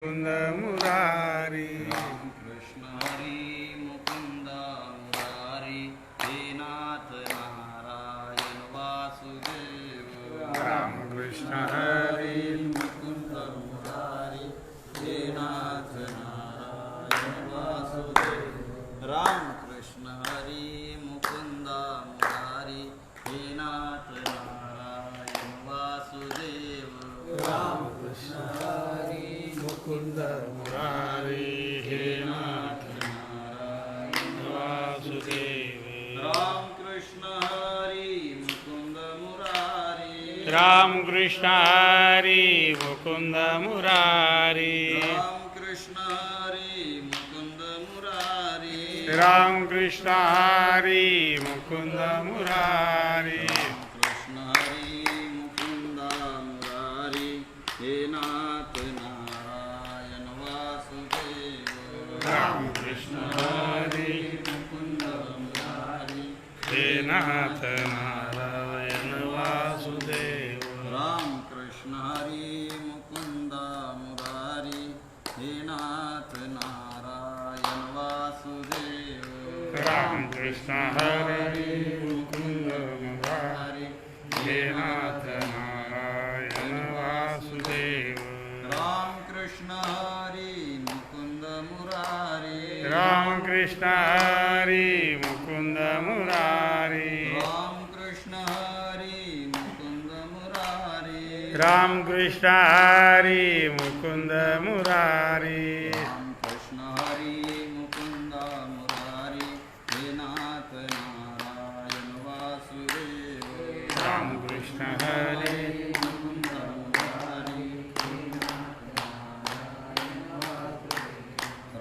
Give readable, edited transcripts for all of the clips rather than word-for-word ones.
मुकुंद मुरारी राम कृष्ण हरी मुकुंद मुरारी हे नाथ नारायण वासुदेव राम कृष्ण हरी मुकुंद मुरारी हे नाथ नारायण वासुदेव राम कृष्ण हरी मुकुंद मुरारी हे नाथ नारायण वासुदेव राम कृष्ण हरी मुकुंद मुरारी हे नाथ नारायण वासुदेव राम कृष्ण हरी मुकुंद मुरारी राम कृष्ण हरी मुकुंद मुरारी राम कृष्ण हरी मुकुंद मुरारी राम कृष्ण हरी मुकुंद मुरारी कृष्ण हरी मुकुंद मुरारी हे नाथ नारायण वासुदेव राम कृष्ण हरी मुकुंद मुरारी हे नाथ नारायण वासुदेव राम कृष्ण हरी मुकुंद मुरारी हे नाथ नारायण वासुदेव राम कृष्ण हरी मुकुंद मुरारी हे नाथ नारायण वासुदेव राम कृष्ण हरी मुकुंद मुरारी राम कृष्ण हरी मुकुंद मुरारी राम कृष्ण हरी मुकुंद मुरारी राम कृष्ण हरी मुकुंद मुरारी राम कृष्ण हरी मुकुंद मुरारी हे नाथ नारायण वासुदेव राम कृष्ण हरी मुकुंद मुरारी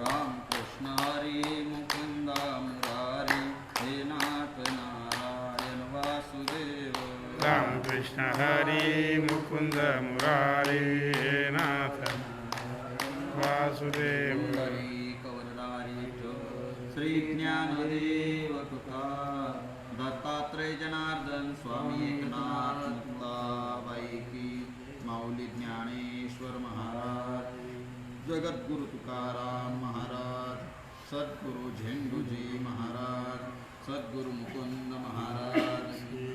राम कृष्ण हरी मुकुंद मुरारी हे नाथ नारायण वासुदेव राम कृष्ण हरी मुकुंद मुरारी हे नाथ वासुदेव सुंदरी कवरदारी श्री ज्ञानदेव तुकार दत्तात्रय जनार्दन स्वामी एकनाथ मुक्ताबाई की माऊली ज्ञानेश्वर महाराज जगद्गुरु तुकाराम महाराज सद्गुरु झेंडूजी महाराज सद्गुरु मुकुंद महाराज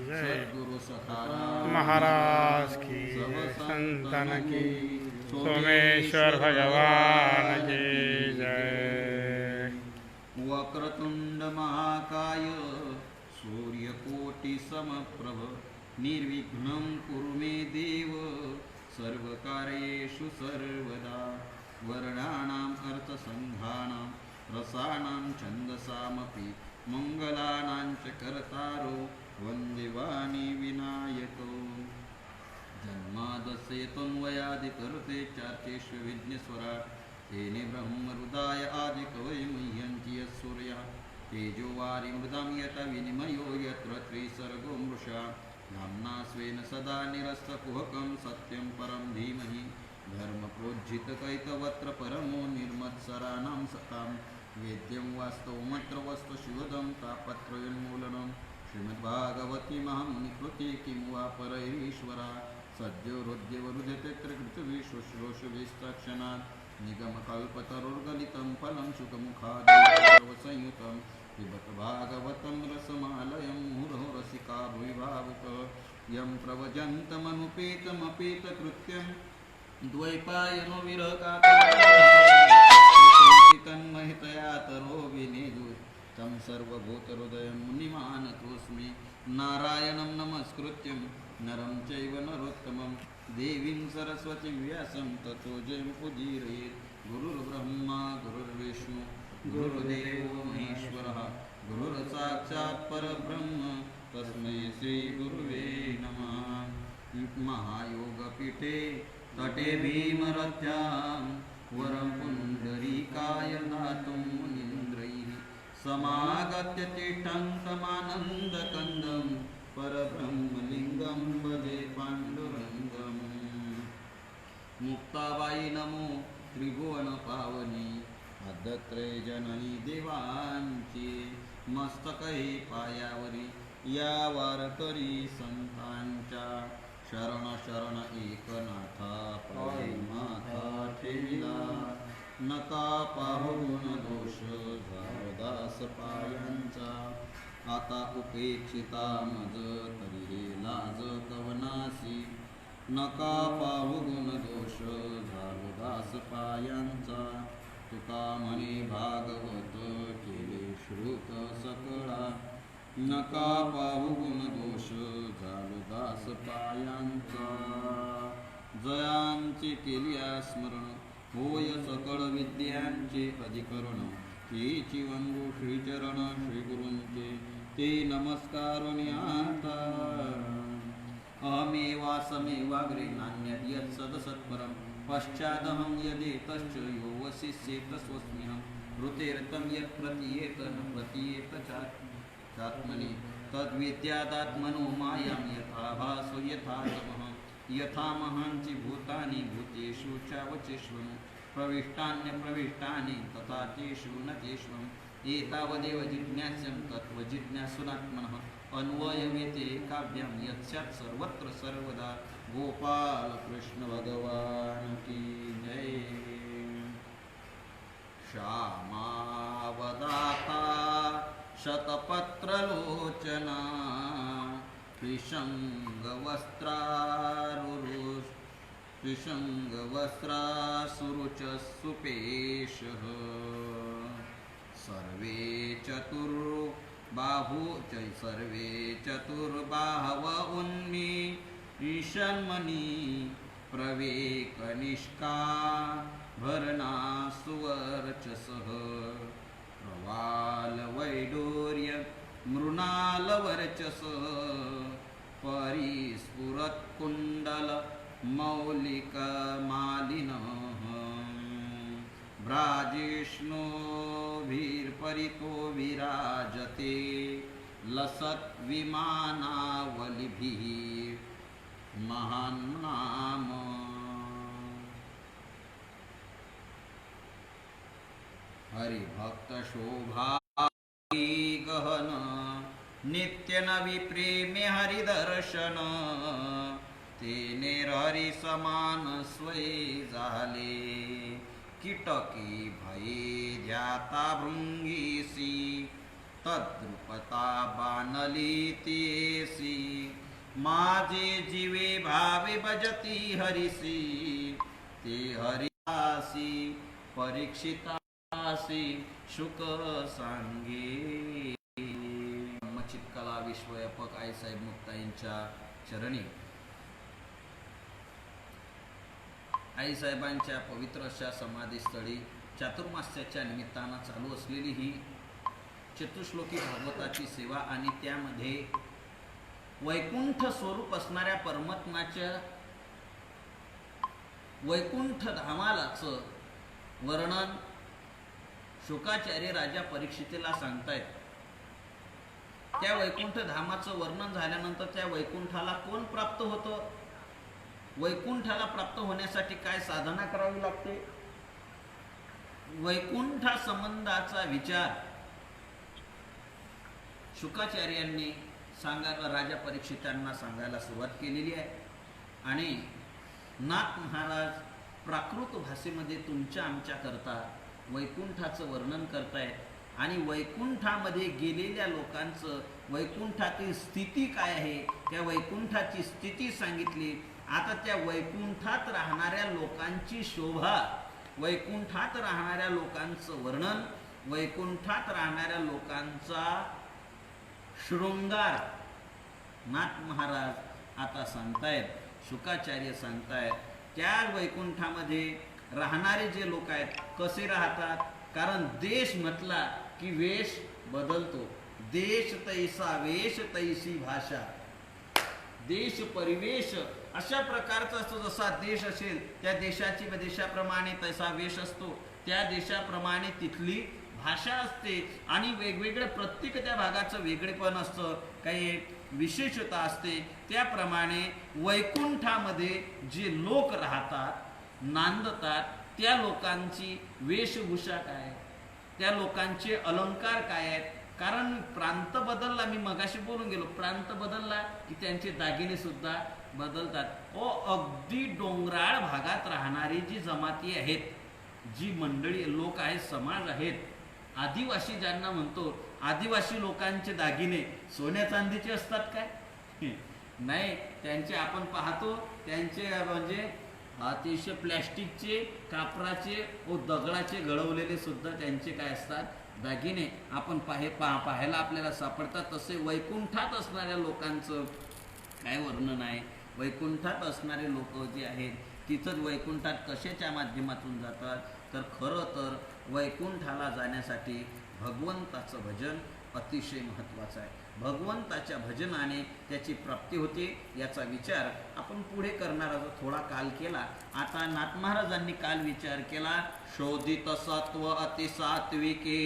सद्गुरु सखाराम महाराज की संतन की सोमेश्वर भगवान की जय वक्रतुंड महाकाय सूर्यकोटि समप्रभ निर्विघ्नं कुरु मे देव सर्वकार्येषु सर्वदा वर्णानाम् अर्थसंधानां रसानां छन्दसामपि मङ्गलानां च कर्तारो वन्दे वाणी विनायको जन्मादस्य त्वन्वयादितरुते चार्चेषु विघ्नेश्वरात् तेने ब्रह्मरुदाय आदिकवये मुह्यन्ति यत्सूर्यः तेजोवारि मृदां यथा विनिमयो यत्र त्रिसर्गो मृषा धाम्ना स्वेन सदा निरस्तकुहकं सत्यं परं धीमहि धर्मप्रोज्झितकैतवत्र परमो निर्मत्सराणां सतां वेद्यं वास्तवमत्र वस्तुशिवदं तापत्रयोन्मूलनं श्रीमद्भागवती महामुनिकृते किं वा परैरीश्वरा सद्यो हृद्यवरुध्यते त्रिकृतविश्वश्रोषविस्तक्षणात् निगमकल्पतरुर्गलितं फलं सुखमुखादिसंयुतं पिबत भागवतं रसमालयं मुहुरहो रसिका भुवि भावुक यं प्रवजन्तमनुपेतमपेतकृत्यं द्वैपायनो विरहकातन्महितया तरो विनेदु तं सर्वभूतहृदयं मुनिमानतोऽस्मि नारायणं नमस्कृत्यं नरं चैव नरोत्तमं देवीं सरस्वतीं व्यासं ततो जयमुदीरयेत् गुरुर्ब्रह्मा गुरुर्विष्णु गुरुर्देवो महेश्वरः गुरुर्साक्षात् परब्रह्म तस्मै श्रीगुरुवे नमः महायोगपीठे तटे भीमरथ्यां वरं पुण्डरीकाय दातुं मुनीन्द्रैः समागत्य तिष्ठं तमानन्दकन्दं परब्रह्मलिङ्गं भजे पाण्डुरङ्गम् मुक्ताबाई नमो त्रिभुवनपावनी अदत्रे जननी देवांची मस्तकै पायावरी या वारकरी संतांच्या शरण शरण एकनाथा पायी माथा ठेविला नका पाहू गुण दोष झालो दास पायांचा आता उपेक्षिता मज तरी लाज कवनासी नका पाहू गुण दोष झालो दास पायांचा तुका म्हणे भागवत केले श्रुत सकळा नका पाहू गुण दोष झालो दास पायांचा जयांचे केलिया स्मरण होय सकळ विद्यांचे अधिकरण हेची वंदू श्रीचरण श्रीगुरूंचे ते नमस्कारुणी आता अहमेवासमेवाग्रे नान्यद् यत् सदसत्परं पश्चादहं यदेतश्च यो वसिष्येत स्वस्म्यहं ऋतेर्तं यत् प्रतीयेत न प्रतीयेत चात्मनि तद्विद्यादात्मनो मायां यथा भासो यथा तमः यथा महांची भूतानि भूतेषु चावचेष्वनु प्रविष्टान्यप्रविष्टानि तथा तेषु न तेष्वम् एतावदेव जिज्ञास्यं तत्त्वजिज्ञासुनात्मनः अन्वयमेते काव्यं यत्स्यात् सर्वत्र सर्वदा गोपाल कृष्ण भगवान की जय श्यामावदाता शतपत्रलोचना त्रिशङ्गवस्त्रासुरुचस्सुपेशः सर्वे चतुर्बाहव उन्मीषन्मणि प्रवेकनिष्का भरणा सुवर्चसः प्रवालवैडूर्य मृणालवर्चस परिस्फुरत्कुण्डल मौलिकमालिनः भ्राजिष्णुभिर्परितो विराजते लसद्विमानावलिभिः महान्नाम हरिभक्तशोभा गहन नित्यनवि प्रेमे हरिदर्शन तेने हरि समान स्वये झाले कीटकी भये ध्याता भृंगीसी तद्रुपता बानली तेसी माझे जीवे भावे भजती हरिसी ते हरिसी परीक्षितासी शुक सांगे कला विश्वव्यापक आईसाहेब मुक्ताईंच्या चरणी आईसाहेबांच्या पवित्र अशा समाधीस्थळी चातुर्मास्याच्या निमित्तानं चालू असलेली ही चतुश्लोकी भागवताची सेवा आणि त्यामध्ये वैकुंठ स्वरूप असणाऱ्या परमात्म्याच्या वैकुंठ धामालाचं वर्णन शुकाचार्य राजा परीक्षितीला सांगतायत. त्या वैकुंठ धामाचं वर्णन झाल्यानंतर त्या वैकुंठाला कोण प्राप्त होतं, वैकुंठाला प्राप्त होण्यासाठी काय साधना करावी लागते, वैकुंठा संबंधाचा विचार शुकाचार्यांनी सांगायला राजा परीक्षितांना सांगायला सुरुवात केलेली आहे. आणि नाथ महाराज प्राकृत भाषेमध्ये तुमच्या आमच्या करता वैकुंठाचं वर्णन करतायत आणि वैकुंठामध्ये गेलेल्या लोकांचं वैकुंठातील स्थिती काय आहे त्या वैकुंठाची स्थिती सांगितली. आता त्या वैकुंठात राहणाऱ्या लोकांची शोभा, वैकुंठात राहणाऱ्या लोकांचं वर्णन, वैकुंठात राहणाऱ्या लोकांचा शृंगार नाथ महाराज आता सांगतायत, शुकाचार्य सांगतायत. त्या वैकुंठामध्ये राहणारे जे लोक आहेत कसे राहतात, कारण देश म्हटला की वेश बदलतो. देश तैसा वेश तैसी भाषा, देश परिवेश अशा प्रकारचा असतो. जसा देश असेल त्या देशाची देशाप्रमाणे तैसा वेश असतो, त्या देशाप्रमाणे तिथली भाषा असते आणि वेगवेगळे प्रत्येक त्या भागाचं वेगळेपण असतं, काही विशेषता असते. त्याप्रमाणे वैकुंठामध्ये जे लोक राहतात, नांदतात, त्या लोकांची वेशभूषा काय, त्या लोकांचे अलंकार काय आहेत, कारण प्रांत बदलला, मी मगाशी बोलून गेलो, प्रांत बदलला की त्यांचे दागिने सुद्धा बदलतात. अगदी डोंगराळ भागात राहणारी जी जमाती आहेत, जी मंडळी लोक आहेत, समाज आहेत, आदिवासी ज्यांना म्हणतो, आदिवासी लोकांचे दागिने सोन्या चांदीचे असतात काय? नाही, त्यांचे आपण पाहतो त्यांचे म्हणजे अतिशय प्लॅस्टिकचे, कापराचे व दगडाचे घडवलेले सुद्धा त्यांचे काय असतात दागिने आपण पाहायला आपल्याला सापडतात. तसे वैकुंठात असणाऱ्या लोकांचं काय वर्णन आहे. वैकुंठात असणारे लोक जे आहेत तिथंच वैकुंठात कशाच्या माध्यमातून जातात, तर खरं तर वैकुंठाला जाण्यासाठी भगवंताचं भजन अतिशय महत्त्वाचं आहे. भगवंताच्या भजनाने त्याची प्राप्ती होते. याचा विचार आपण पुढे करणार आहोत. थोडा काल केला, आता नाथ महाराजांनी काल विचार केला. शोधित सत्व अतिसात्विके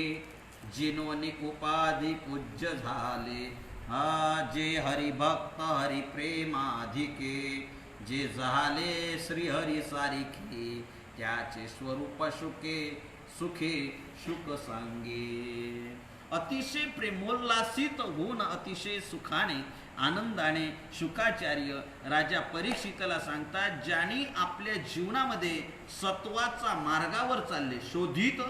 जिनोनिक उपाधी पूज्य झाले, जे हरिभक्त हरिप्रेमाधिके, जे झाले श्रीहरी सारिखे, त्याचे स्वरूप सुखे सुख सांगे. अतिशय प्रेमोल्लासित होऊन अतिशय सुखाने आनंदाने शुकाचार्य राजा परीक्षितला सांगतात, ज्यांनी आपल्या जीवनामध्ये सत्वाचा मार्गावर चालले. शोधित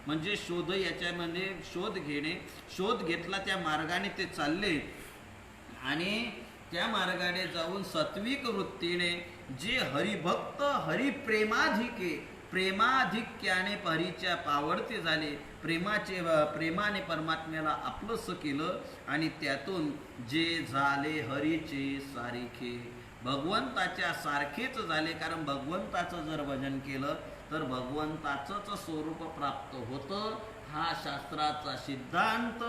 म्हणजे शोध, याच्यामध्ये शोध घेणे, शोध घेतला त्या मार्गाने ते चालले आणि त्या मार्गाने जाऊन सात्विक वृत्तीने जे हरिभक्त हरिप्रेमाधिके, प्रेमाधिक्याने हरीच्या पावडते झाले, प्रेमाने परमात्म्याला आपलंसं केलं आणि त्यातून जे झाले हरीचे सारिखे, भगवंताच्या सारखेच झाले. कारण भगवंताचं जर भजन केलं तर भगवंताचंच स्वरूप प्राप्त होतं. हा शास्त्राचा सिद्धांत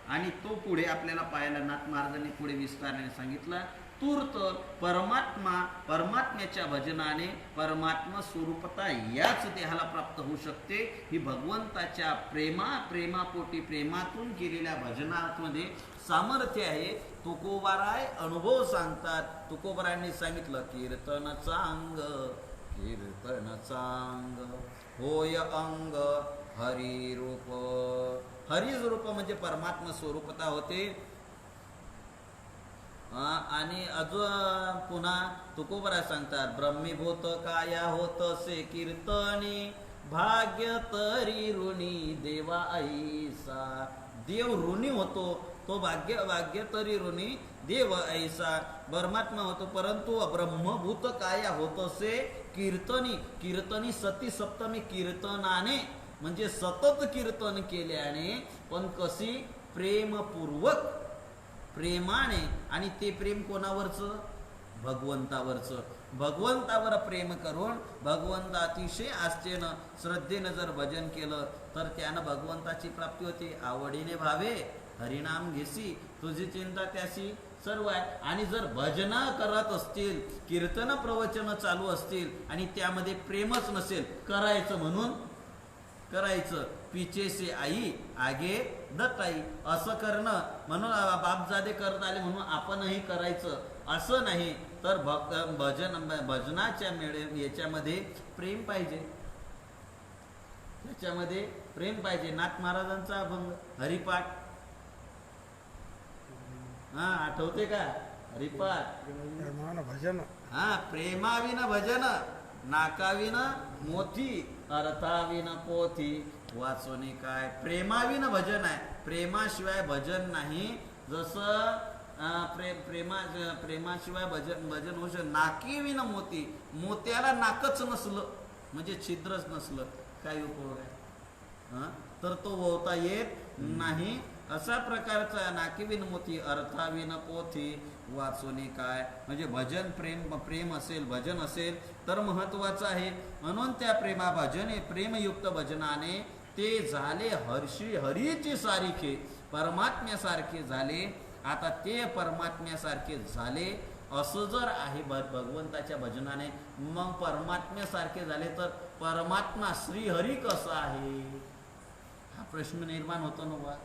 आणि तो पुढे आपल्याला पाहायला नाथ महाराजांनी पुढे विस्ताराने सांगितला. तूर्त परमात्म्याच्या भजनाने परमात्मा स्वरूपता याच देहाला प्राप्त होऊ शकते. ही भगवंताच्या प्रेमापोटी प्रेमातून केलेल्या भजनामध्ये सामर्थ्य आहे. तुकोबाराय अनुभव सांगतात. तुकोबारायांनी सांगितलं, कीर्तन चांग होय अंग हरिरूप. हरिरूप म्हणजे परमात्मा स्वरूपता होते. आणि अजून पुन्हा तुकोबरा सांगतात, ब्रह्मीभूत काया होत से कीर्तनी, भाग्य तरी ऋणी देवा ऐसा. देव ऋणी होतो तो भाग्य तरी ऋणी देव ऐसा परमात्मा होतो. परंतु ब्रह्मभूत काया होत से कीर्तनी सती सप्तमी, कीर्तनाने म्हणजे सतत कीर्तन केल्याने, पण कशी प्रेमपूर्वक, प्रेमाने. आणि ते प्रेम कोणावरचं? भगवंतावरचं. भगवंतावर प्रेम करून भगवंत अतिशय आस्थेनं श्रद्धेनं जर भजन केलं तर त्यानं भगवंताची प्राप्ती होते. आवडीने भावे हरिनाम घेसी, तुझी चिंता त्याशी सर्व आहे. आणि जर भजन करत असतील, कीर्तन प्रवचन चालू असतील आणि त्यामध्ये प्रेमच नसेल, करायचं म्हणून करायचं, पिछे से आई आगे दत्ताई, असं करणं म्हणून बापजादे करत आले म्हणून आपणही करायचं असं नाही. तर भजनाच्या याच्यामध्ये प्रेम पाहिजे, त्याच्यामध्ये प्रेम पाहिजे. नाथ महाराजांचा अभंग हरिपाठ, आठवते का? हरिपाठ भजन, प्रेमाविन भजन, नाकाविन मोती, अर्थाविन पोथी, वाचोनी काय. प्रेमाविन भजन आहे, प्रेमाशिवाय भजन नाही. जसं प्रेमाशिवाय भजन होऊ शकत. नाकीविन मोती, मोत्याला नाकच नसलं म्हणजे छिद्रच नसलं काय उपयोग आहे? तर तो वोवता येत नाही. अशा प्रकारचा नाकीविन मोती, अर्थाविन पोथी, वाचोनी काय. म्हणजे भजन प्रेम असेल, भजन असेल तर महत्वाचं आहे. म्हणून त्या प्रेमयुक्त भजनाने ते झाले हरीचे सारिखे, परमात्म्यासारखे झाले. आता ते परमात्म्यासारखे झाले असं जर आहे भगवंताच्या भजनाने, मग परमात्म्यासारखे झाले तर परमात्मा श्रीहरी कसा आहे हा प्रश्न निर्माण होतो ना.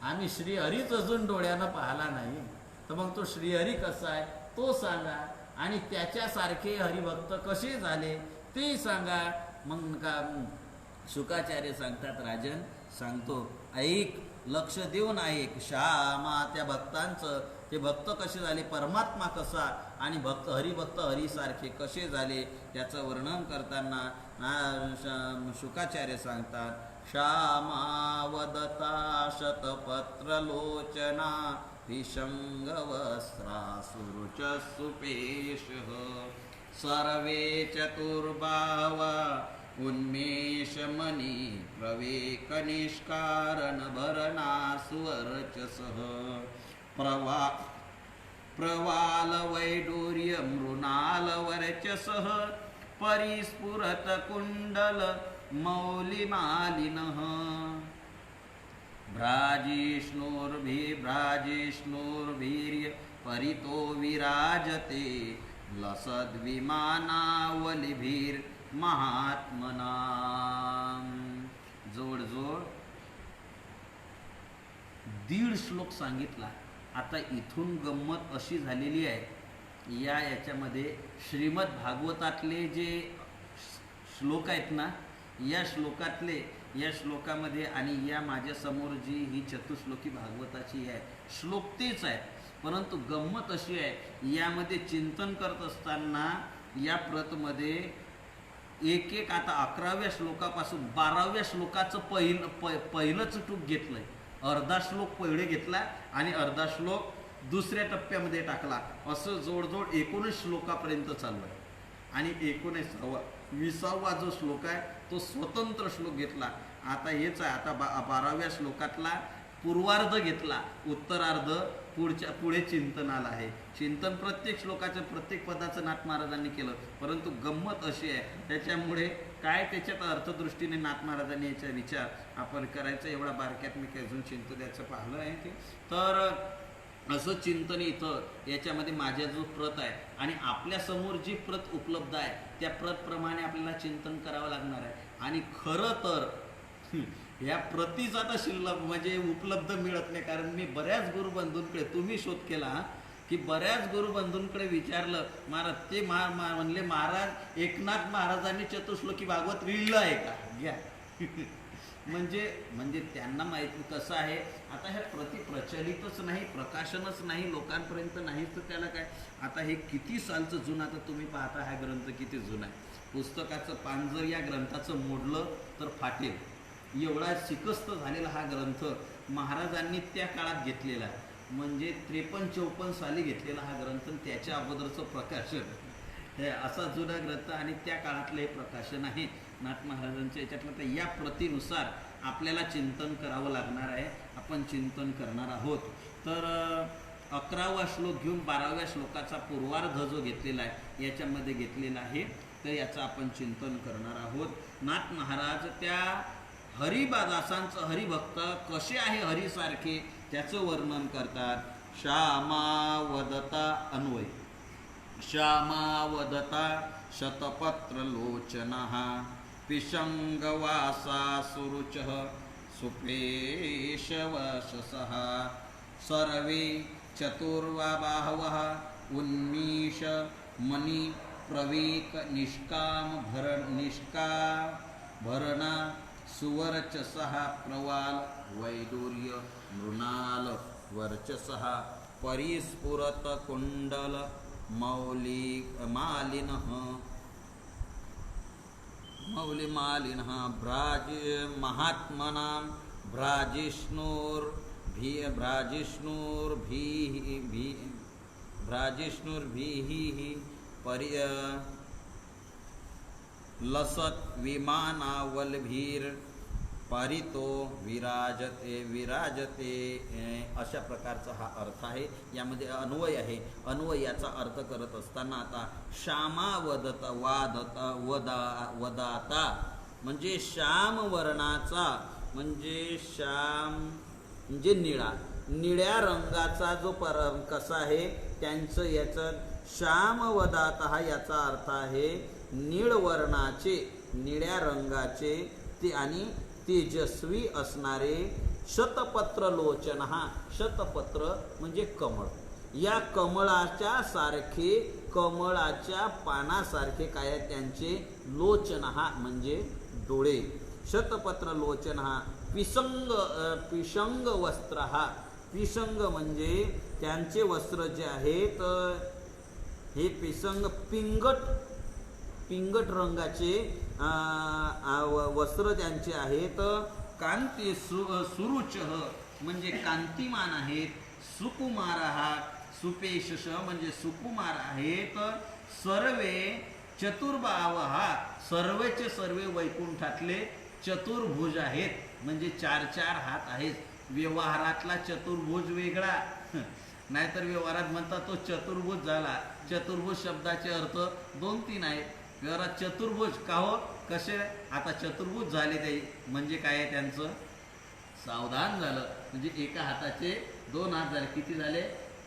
आम्ही श्रीहरीच अजून डोळ्यानं पाहिला नाही, तर मग तो श्रीहरी कसा आहे तो सांगा. आणि त्याच्यासारखे हरिभक्त कसे झाले ते सांगा. मग शुकाचार्य सांगतात, राजन सांगतो ऐक, लक्ष देऊन ऐक. श्यामा त्या भक्तांचं, ते भक्त कसे झाले, परमात्मा कसा आणि भक्त हरिभक्त हरीसारखे कसे झाले त्याचं वर्णन करताना शुकाचार्य सांगतात, श्यामा वदता शतपत्रलोचना विशंगवस्त्रासुरुच सुपेशः सर्वे चतुर्बावा उन्मेषमणि प्रवेकनिष्कारण भरणा सुवर्चसः प्रवालवैडूर्य मृणालवर्चसः परिस्फुरत कुण्डल मौलिमालिनः भ्राजिष्णुर्भिर्भ्राजिष्णुर्वीर्य परितो विराजते लसद्विमानावलिभिर्महात्मना. जोड 1.5 श्लोक सांगितला. आता इथून गंमत अशी झालेली आहे, याच्यामध्ये श्रीमद भागवतातले जे श्लोक आहेत ना, या श्लोकामध्ये आणि या माझ्यासमोर जी ही चतुश्लोकी भागवताची आहे, श्लोक तेच आहेत, परंतु गंमत अशी आहे, यामध्ये चिंतन करत असताना या प्रतमध्ये एक आता 11व्या श्लोकापासून 12व्या श्लोकाचं पहिलंच टूक घेतलंय. अर्धा श्लोक पहिले घेतला आणि अर्धा श्लोक दुसऱ्या टप्प्यामध्ये टाकला. असं जोडजोड 19 श्लोकापर्यंत चालू आहे. आणि 20वा जो श्लोक आहे तो स्वतंत्र श्लोक घेतला. आता हेच आहे, आता 12व्या श्लोकातला पूर्वार्ध घेतला, उत्तरार्ध पुढे चिंतनाला आहे. चिंतन प्रत्येक श्लोकाचं प्रत्येक पदाचं नाथ महाराजांनी केलं, परंतु गंमत अशी आहे, त्याच्यामुळे काय त्याच्यात अर्थदृष्टीने नाथ महाराजांनी याचा विचार आपण करायचा, एवढा बारक्यात मी काही अजून चिंतन पाहिलं आहे ते. तर असं चिंतन इथं याच्यामध्ये माझ्या जो प्रत आहे आणि आपल्यासमोर जी प्रत उपलब्ध आहे त्या प्रतप्रमाणे आपल्याला चिंतन करावं लागणार आहे. आणि खरं तर ह्या प्रतीच आता शिल्लक म्हणजे उपलब्ध मिळत नाही, कारण मी बऱ्याच गुरुबंधूंकडे, तुम्ही शोध केला की बऱ्याच गुरुबंधूंकडे विचारलं, महाराज ते म्हणले महाराज एकनाथ महाराजांनी चतुश्लोकी भागवत लिहिलं आहे का, घ्या. म्हणजे त्यांना माहिती कसं आहे, आता ह्या प्रति प्रचलितच नाही, प्रकाशनच नाही, लोकांपर्यंत नाही, तर त्याला काय. आता हे किती सालचं जुनं, आता तुम्ही पाहता हा ग्रंथ किती जुना आहे. पुस्तकाचं पान जर या ग्रंथाचं मोडलं तर फाटेल, एवढा शिकस्त झालेला हा ग्रंथ महाराजांनी त्या काळात घेतलेला आहे. म्हणजे 53-54 साली घेतलेला हा ग्रंथ, त्याच्या अगोदरचं प्रकाशन हे असा जुना ग्रंथ आणि त्या काळातलं हे प्रकाशन आहे नाथ महाराजांच्या याच्यातलं. तर या प्रतीनुसार आपल्याला चिंतन करावं लागणार आहे, आपण चिंतन करणार आहोत. तर 11वा श्लोक घेऊन 12व्या श्लोकाचा पूर्वार्ध जो घेतलेला आहे याच्यामध्ये घेतलेला आहे, तर याचं आपण चिंतन करणार आहोत. नाथ महाराज त्या हरिदासांचं, हरिभक्त कसे आहे हरीसारखे त्याचं वर्णन करतात. श्यामावदता अन्वय, श्यामावदता शतपत्रलोचनः पिशंगवासासुरुचः सुपेशवशसः सर्वे चतुर्बाहवः उन्मीष मणि प्रवेक निष्काभरणा सुवर्चसः प्रवाल वैडूर्य मृणाल वर्चसः परिस्फुरत कुण्डल मौलिमालिनः महात्मनां भ्राजिष्णुर्भिः लसत् विमानावलभिर परितो विराजते अशा प्रकारचा हा अर्थ आहे. यामध्ये अन्वय आहे. अन्वयाचा अर्थ करत असताना आता श्यामावदता वदाता म्हणजे श्याम वर्णाचा, म्हणजे श्याम म्हणजे निळ्या रंगाचा जो कसा आहे त्यांचं, याचं श्यामवदाता याचा अर्थ आहे निळ वर्णाचे, निळ्या रंगाचे ते आणि तेजस्वी असणारे. शतपत्र लोचन, हा शतपत्र म्हणजे कमळ, या कमळाच्या सारखे, कमळाच्या पानासारखे काय त्यांचे लोचन, हा म्हणजे डोळे. शतपत्र लोचन हा पिशंग वस्त्र हा पिशंग म्हणजे त्यांचे वस्त्र जे आहेत हे पिसंग पिंगट रंगाचे वस्त्र त्यांचे आहेत. कांती सुरुच म्हणजे कांतिमान आहेत. सुकुमार सुपेशश म्हणजे सुकुमार आहेत. सर्वे चतुर्बाव सर्वेचे सर्वे वैकुंठातले चतुर्भुज आहेत म्हणजे 4-4 हात आहेत. व्यवहारातला चतुर्भुज वेगळा नाहीतर व्यवहारात म्हणतात तो चतुर्भुज झाला. चतुर्भुज शब्दाचे अर्थ 2-3 आहेत. व्यवहारात चतुर्भुज का हो कसे आता चतुर्भुज झाले ते म्हणजे काय आहे त्यांचं सावधान झालं म्हणजे एका हाताचे 2 हात झाले. किती झाले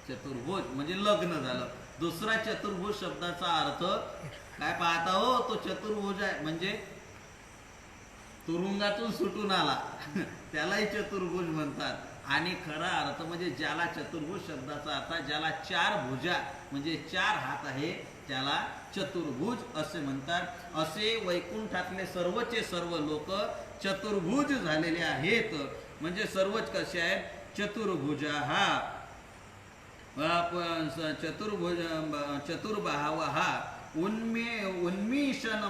चतुर्भुज म्हणजे लग्न झालं. दुसरा चतुर्भुज शब्दाचा अर्थ काय पाहता हो तो चतुर्भुज आहे म्हणजे तुरुंगातून सुटून आला त्यालाही चतुर्भुज म्हणतात. आणि खरा अर्थ म्हणजे ज्याला चतुर्भुज शब्दाचा अर्थ ज्याला 4 भुजा म्हणजे 4 हात आहे त्याला चतुर्भुज असे म्हणतात. असे वैकुंठातले सर्वचे सर्व लोक चतुर्भुज झालेले आहेत. म्हणजे सर्वच कसे आहेत चतुर्भुज चतुर्बाहव उन्मीशन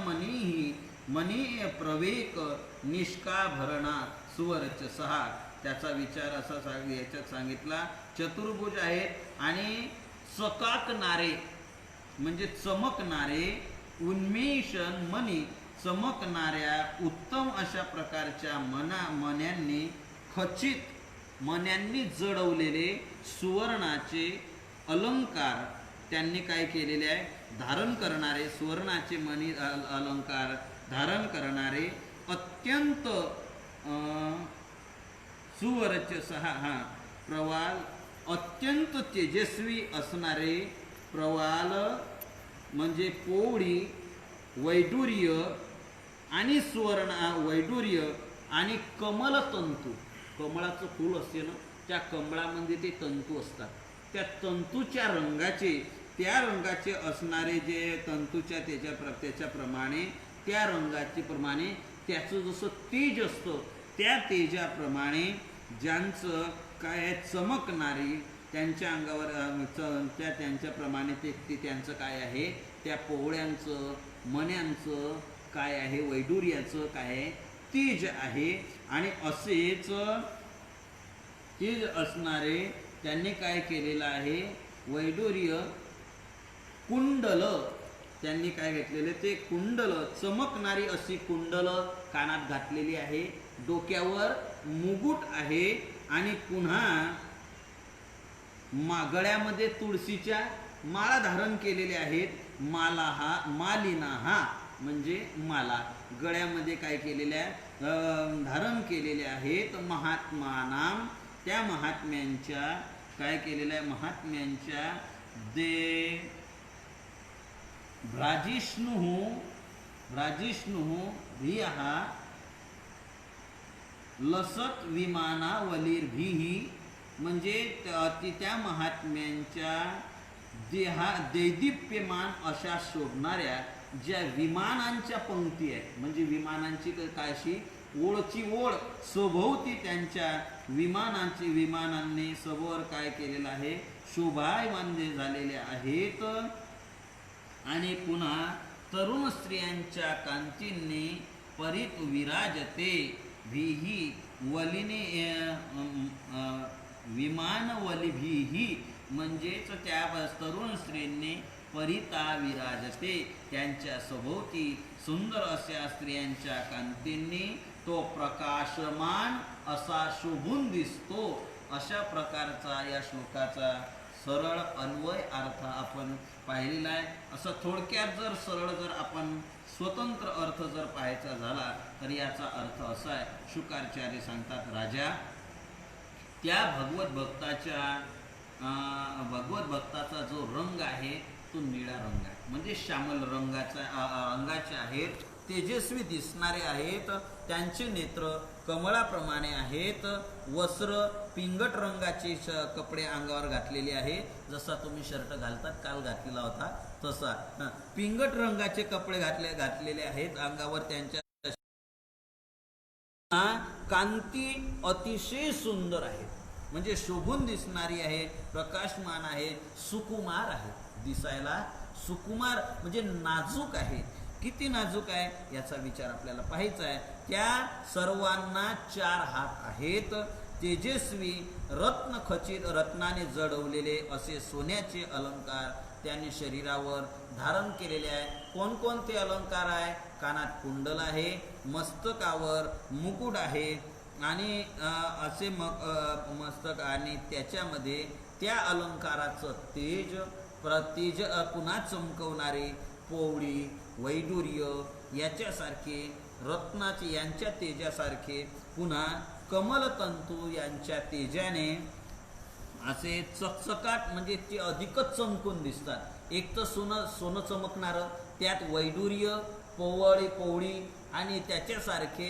मनी प्रवेक निष्काभरणा सुवर्च सहा. त्याचा विचार असा याच्यात सांगितला चतुर्भुज आहेत आणि चकाकणारे म्हणजे चमकणारे उन्मेषण मनी चमकणाऱ्या उत्तम अशा प्रकारच्या मण्यांनी खचित मण्यांनी जडवलेले सुवर्णाचे अलंकार त्यांनी काय केलेले आहे धारण करणारे सुवर्णाचे मणी अलंकार धारण करणारे अत्यंत सुवर्चसः प्रवाल अत्यंत तेजस्वी असणारे प्रवाल म्हणजे पोवळी वैडूर्य आणि सुवर्ण वैडूर्य आणि कमलतंतू कमळाचं फूल असते ना त्या कमळामध्ये ते तंतू असतात. त्या तंतूच्या रंगाचे त्या रंगाचे असणारे जे तंतूच्या त्याच्याप्रमाणे त्या रंगाचे प्रमाणे त्याचं जसं तेज असतं त्या तेजाप्रमाणे ज्यांचं काय चमकणारी त्यांच्या अंगावर त्यांच्याप्रमाणे ते त्यांचं काय आहे त्या पोवळ्यांचं मण्यांचं काय आहे वैडूर्याचं काय आहे तेज आहे. आणि असेच तेज असणारे त्यांनी काय केलेलं आहे वैडूर्य कुंडल त्यांनी काय घेतलेले ते कुंडल चमकणारी अशी कुंडल कानात घातलेली आहे. डोक्यावर मुकुट आहे आणि पुन्हा गळ्यामध्ये तुळशीच्या माळा धारण केलेल्या आहेत. मालिना म्हणजे माला गळ्यामध्ये काय केलेल्या धारण केलेल्या आहेत. महात्मानाम त्या महात्म्यांच्या काय केलेल्या आहे महात्म्यांच्या दे भ्राजिष्णु धियः लसत विमानावलीर्भिः म्हणजे त्या महात्म्यांच्या दैदिप्यमान अशा शोभणाऱ्या ज्या विमानांच्या पंक्ती आहेत म्हणजे विमानांची काशी ओळची ओळ सभोवती त्यांच्या विमानांनी सभोवर काय केलेलं आहे शोभायमान झालेले आहेत. आणि पुन्हा तरुण स्त्रियांच्या कांतींनी परित विराजते भीही वलिने विमानवलिभिही म्हणजेच त्या तरुण स्त्रियांनी परिता विराजते त्यांच्या सभोवती सुंदर अशा स्त्रियांच्या कांतींनी तो प्रकाशमान असा शोभून दिसतो. अशा प्रकारचा या श्लोकाचा सरळ अन्वय अर्थ आपण पाहिलेला आहे. असं थोडक्यात जर सरळ जर आपण स्वतंत्र अर्थ जर पाहायचा झाला तर याचा अर्थ असा आहे शुकाचार्य सांगतात राजा त्या भगवत भक्ताचा जो रंग आहे तो निळा रंग आहे म्हणजे श्यामल रंगाचे आहेत. तेजस्वी दिसणारे आहेत. त्यांचे नेत्र कमळाप्रमाणे आहेत. वस्त्र पिंगट रंगाचे कपडे अंगावर घातलेले आहे. जसा तुम्ही शर्ट घालतात काल घातलेला होता तसा पिंगट रंगाचे कपडे घातलेले आहेत अंगावर त्यांच्या कांती अतिशय सुंदर आहे, म्हणजे शोभून दिसणारी आहे, प्रकाशमान आहे, सुकुमार आहे. दिसायला सुकुमार म्हणजे नाजूक आहे. किती नाजूक आहे याचा विचार आपल्याला पाहायचा आहे. त्या सर्वांना 4 हात आहेत. तेजस्वी रत्नखचित रत्नाने जडवलेले असे सोन्याचे अलंकार त्यांनी शरीरावर धारण केलेले आहे. कोणकोणते अलंकार आहे? कानात कुंडल आहे, मस्तकावर मुकुट आहे आणि असे मस्तक आणि त्याच्यामध्ये त्या अलंकाराचं तेज पुन्हा चमकवणारे पोवळी वैडूर्य याच्यासारखे रत्नाचे यांच्या तेजासारखे पुन्हा कमलतंतू यांच्या तेजाने असे चकचकाट म्हणजे ते अधिकच चमकून दिसतात. एक तर सोनं चमकणारं, त्यात वैडूर्य पोवळी आणि त्याच्यासारखे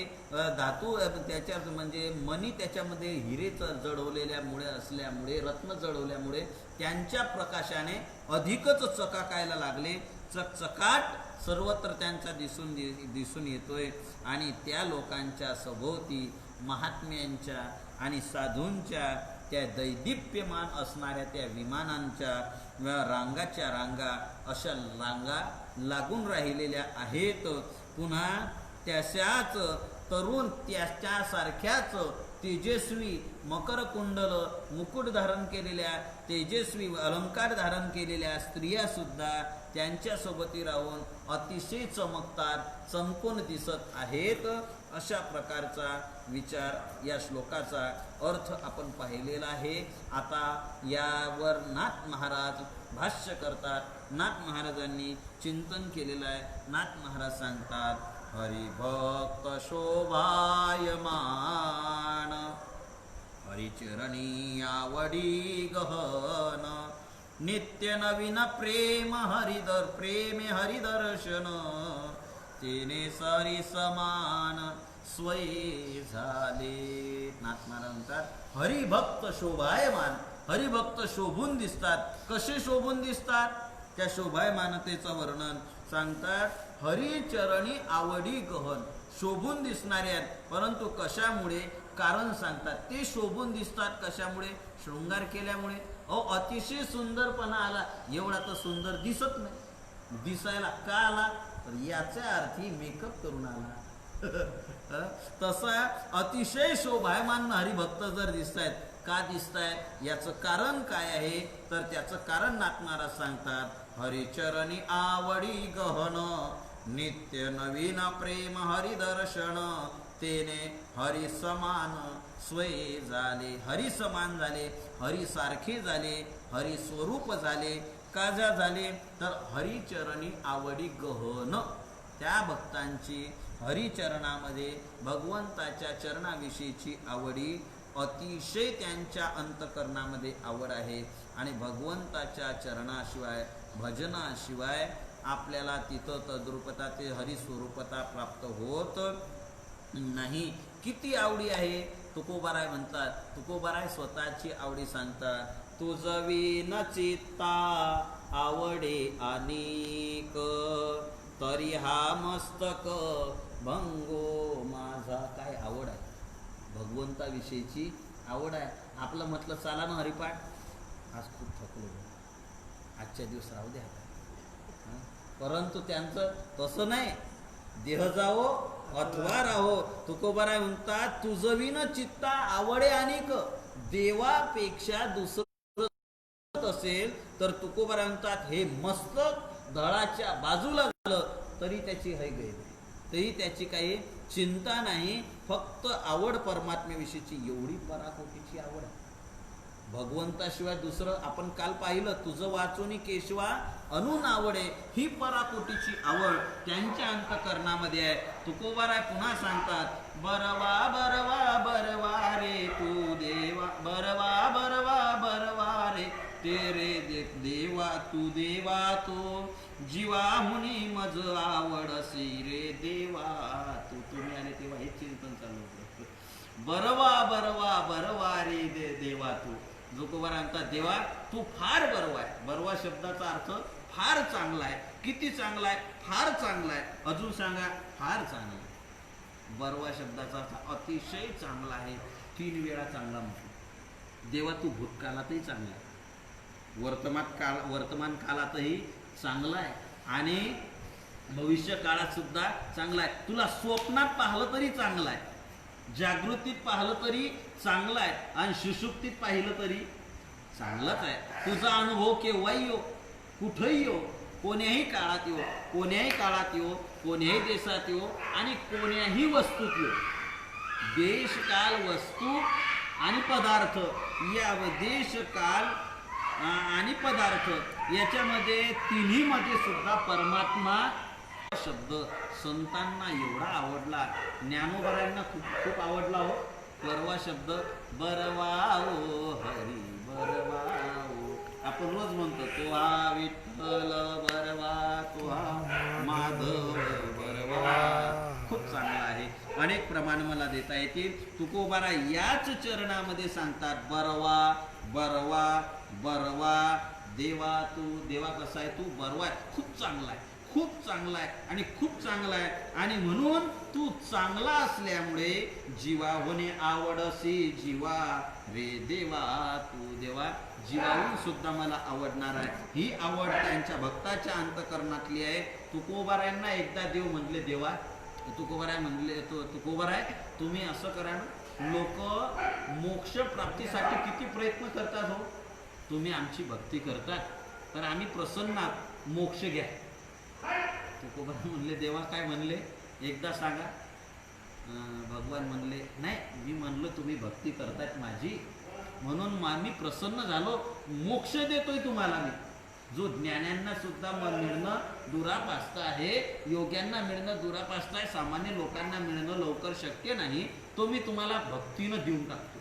धातू त्याच्यात म्हणजे मणी त्याच्यामध्ये हिरे जडवलेल्यामुळे असल्यामुळे रत्न जडवल्यामुळे त्यांच्या प्रकाशाने अधिकच चकाकायला लागले. चकचकाट सर्वत्र त्यांचा दिसून येतोय आणि त्या लोकांच्या सभोवती महात्म्यांच्या आणि साधूंच्या त्या दैदिप्यमान असणाऱ्या त्या विमानांच्या रांगाच्या रांगा अशा रांगा लागून राहिलेल्या आहेत. पुन्हा त्याच्याच तरुण त्यासारख्याच तेजस्वी मकरकुंडल मुकुट धारण केलेल्या तेजस्वी अलंकार धारण केलेल्या स्त्रिया सुद्धा त्यांच्या सोबती राहून अतिशय चमकतात, चमकून दिसत आहेत. अशा प्रकारचा विचार या श्लोकाचा अर्थ आपण पाहिलेला आहे. आता यावर नाथ महाराज भाष्य करतात. नाथ महाराजांनी चिंतन केलेलं आहे. नाथ महाराज सांगतात, हरिभक्त शोभायमान हरिचरणी आवडी गहन नित्य नवीन प्रेम हरिदर्शन तेने सरी समान स्वय झाले. नाथ महाराज म्हणतात हरिभक्त शोभायमान, हरिभक्त शोभून दिसतात. कसे शोभून दिसतात? त्या शोभायमानतेचं वर्णन सांगतात. हरिचरणी आवडी गहन, शोभून दिसणारे आहेत. परंतु कशामुळे? कारण सांगतात. ते शोभून दिसतात कशामुळे? शृंगार केल्यामुळे. अतिशय सुंदरपणा आला, एवढा तर सुंदर दिसत नाही. दिसायला का आला? तर याच्या अर्थी मेकअप करून आला. तसा अतिशय शोभायमान हरिभक्त जर दिसतायत, का दिसतायत? याचं कारण काय आहे? तर त्याचं कारण नाथ महाराज सांगतात. हरिचरणी आवडी गहन नित्य नवीन प्रेम हरिदर्शन तेने हरि समान स्वय झाले. हरि समान झाले, हरि सारखे झाले, हरि स्वरूप झाले. का झाले? तर हरिचरणी आवडी गहन. त्या भक्तांची हरिचरणामध्ये भगवंताच्या चरणाविषयीची आवडी अतिशय त्यांच्या अंतकरणामध्ये आवड आहे. आणि भगवंताच्या चरणाशिवाय भजनाशिवाय आपल्याला तिथं तद्रूपता ते हरिस्वरूपता प्राप्त होत नाही. किती आवडी आहे? तुकोबाराय म्हणतात. तुकोबाराय स्वतःची आवडी सांगतात. तुझवी न चित्ता आवडे अनेक तरी हा मस्तक भंगो माझा. काय आवड आहे? भगवंताविषयीची आवड आहे. आपलं म्हटलं चला ना हरिपाठ, आज खूप थकलो, आजच्या दिवस राहू द्या. परंतु त्यांचं तसं नाही. देह जावो अथवा राहो. तुकोबाराय म्हणतात तुझविन चित्ता आवडे अनेक. देवापेक्षा दुसरं असेल तर तुकोबाराय म्हणतात हे मस्तक धडाच्या बाजूला झालं तरी त्याची है गैर, तरी त्याची काही चिंता नाही. फक्त आवड परमात्म्याविषयीची, एवढी पराकोटीची आवड आहे. भगवंताशिवाय दुसरं आपण काल पाहिलं, तुझं वाचूनी केशवा अनून आवडे, ही पराकोटीची आवड त्यांच्या अंतकरणामध्ये आहे. तुकोबाराय पुन्हा सांगतात बरवा बरवा बरवा रे तू देवा, बरवा बरवा बरवा रे तेरे देवा तू देवा तो जीवा मुनी मज आवडसी रे देवा तू. तुम्ही आले तेव्हा हे चिंतन चालू होतं. बरवा बरवा बरवा रे देवा तू. तुकोबाराय म्हणतात देवा तू फार बरवा आहे. बरवा शब्दाचा अर्थ फार चांगला आहे. किती चांगला आहे? फार चांगला आहे. अजून सांगा, फार चांगला आहे. बरवा शब्दाचा अर्थ अतिशय चांगला आहे, 3 वेळा चांगला म्हटलं. देवा तू भूतकाळातही चांगला आहे, वर्तमान काळातही चांगला आहे आणि भविष्य काळात सुद्धा चांगला आहे. तुला स्वप्नात पाहिलं तरी चांगलं आहे, जागृतीत पाहिलं तरी चांगलं आहे आणि सुषुप्तीत पाहिलं तरी चांगलंच आहे. तुझा अनुभव केव्हाही येऊ, कुठंही येऊ, कोण्याही काळात येऊ, कोण्याही काळात येऊ, कोण्याही देशात येऊ आणि कोण्याही वस्तूत येऊ. देश काल वस्तू आणि पदार्थ या देश काल आणि पदार्थ याच्यामध्ये तिन्हीमध्ये सुद्धा परमात्मा शब्द संतांना एवढा आवडला, ज्ञानोबरांना खूप खूप आवडला हो. परवा शब्द बरवाओ हरी बरवाओ, आपण रोज म्हणतो तुहा विठ्ठल बरवा, तुहा माधव बरवा. खूप चांगला आहे, अनेक प्रमाण मला देता येतील. तुकोबारा याच चरणामध्ये सांगतात बरवा बरवा बरवा. देवा तू देवा कसा आहे, तू बरवा आहे, खूप चांगला आहे, खूप चांगला आहे आणि खूप चांगला आहे. आणि म्हणून तू चांगला असल्यामुळे जीवा होणे आवडसी जीवा रे देवा. तू देवा जीवाहून सुद्धा मला आवडणार आहे. ही आवड त्यांच्या भक्ताच्या अंतकरणातली आहे. तुकोबारायांना एकदा देव म्हणले, देवा तुकोबाराय म्हणले, तुकोबाराय तुम्ही असं करा ना, लोक मोक्ष प्राप्तीसाठी किती प्रयत्न करतात हो, तुम्ही आमची भक्ती करतात तर आम्ही प्रसन्न आहोत, मोक्ष घ्या. तुकोबाराय म्हणले, देवा काय म्हणले एकदा सांगा. भगवान म्हणले, नाही मी म्हणलो तुम्ही भक्ती करतायत माझी म्हणून मी प्रसन्न झालो, मोक्ष देतोय तुम्हाला मी. जो ज्ञान्यांना सुद्धा मिळणं दुरापास्त आहे, योग्यांना मिळणं दुरापास्त आहे, सामान्य लोकांना मिळणं लवकर शक्य नाही, तो मी तुम्हाला भक्तीनं देऊन टाकतो.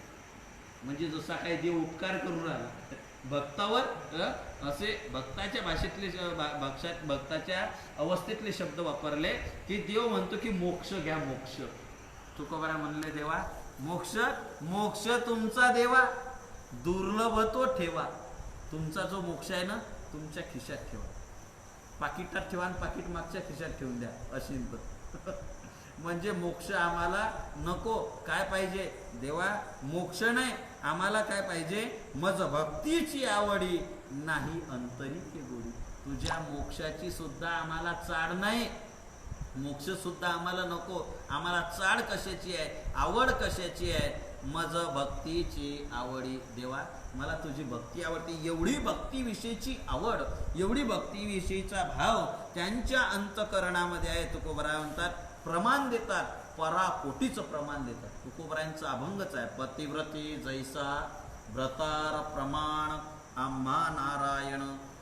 म्हणजे जसा काही देव उपकार करून राहिला भक्तावर, असे भक्ताच्या भाषेतले भक्ताच्या अवस्थेतले शब्द वापरले की देव म्हणतो की मोक्ष घ्या, मोक्ष. तुकोबारा म्हणले, देवा मोक्ष मोक्ष तुमचा देवा, दुर्लभ तो ठेवा. तुमचा जो मोक्ष आहे ना तुमच्या खिशात ठेवा, पाकिटात ठेवा आणि पाकिट मागच्या खिशात ठेवून द्या, अशी. म्हणजे मोक्ष आम्हाला नको. काय पाहिजे देवा, मोक्ष नाही आम्हाला, काय पाहिजे मज भक्तीची आवडी नाही अंतरी के गोडी. तुझ्या मोक्षाची सुद्धा आम्हाला चाड नाही, मोक्ष सुद्धा आम्हाला नको. आम्हाला चाड कशाची आहे, आवड कशाची आहे, मज भक्तीची आवडी. देवा मला तुझी भक्ती आवडते. एवढी भक्तीविषयीची आवड, एवढी भक्तीविषयीचा भाव त्यांच्या अंतकरणामध्ये आहे. तुकोबाराय म्हणतात, प्रमाण देतात, पराकोटीचं प्रमाण देतात. तुकोबारायांचा अभंगच आहे, पतिव्रती जैसा व्रतार प्रमाण, आम्हा नारायण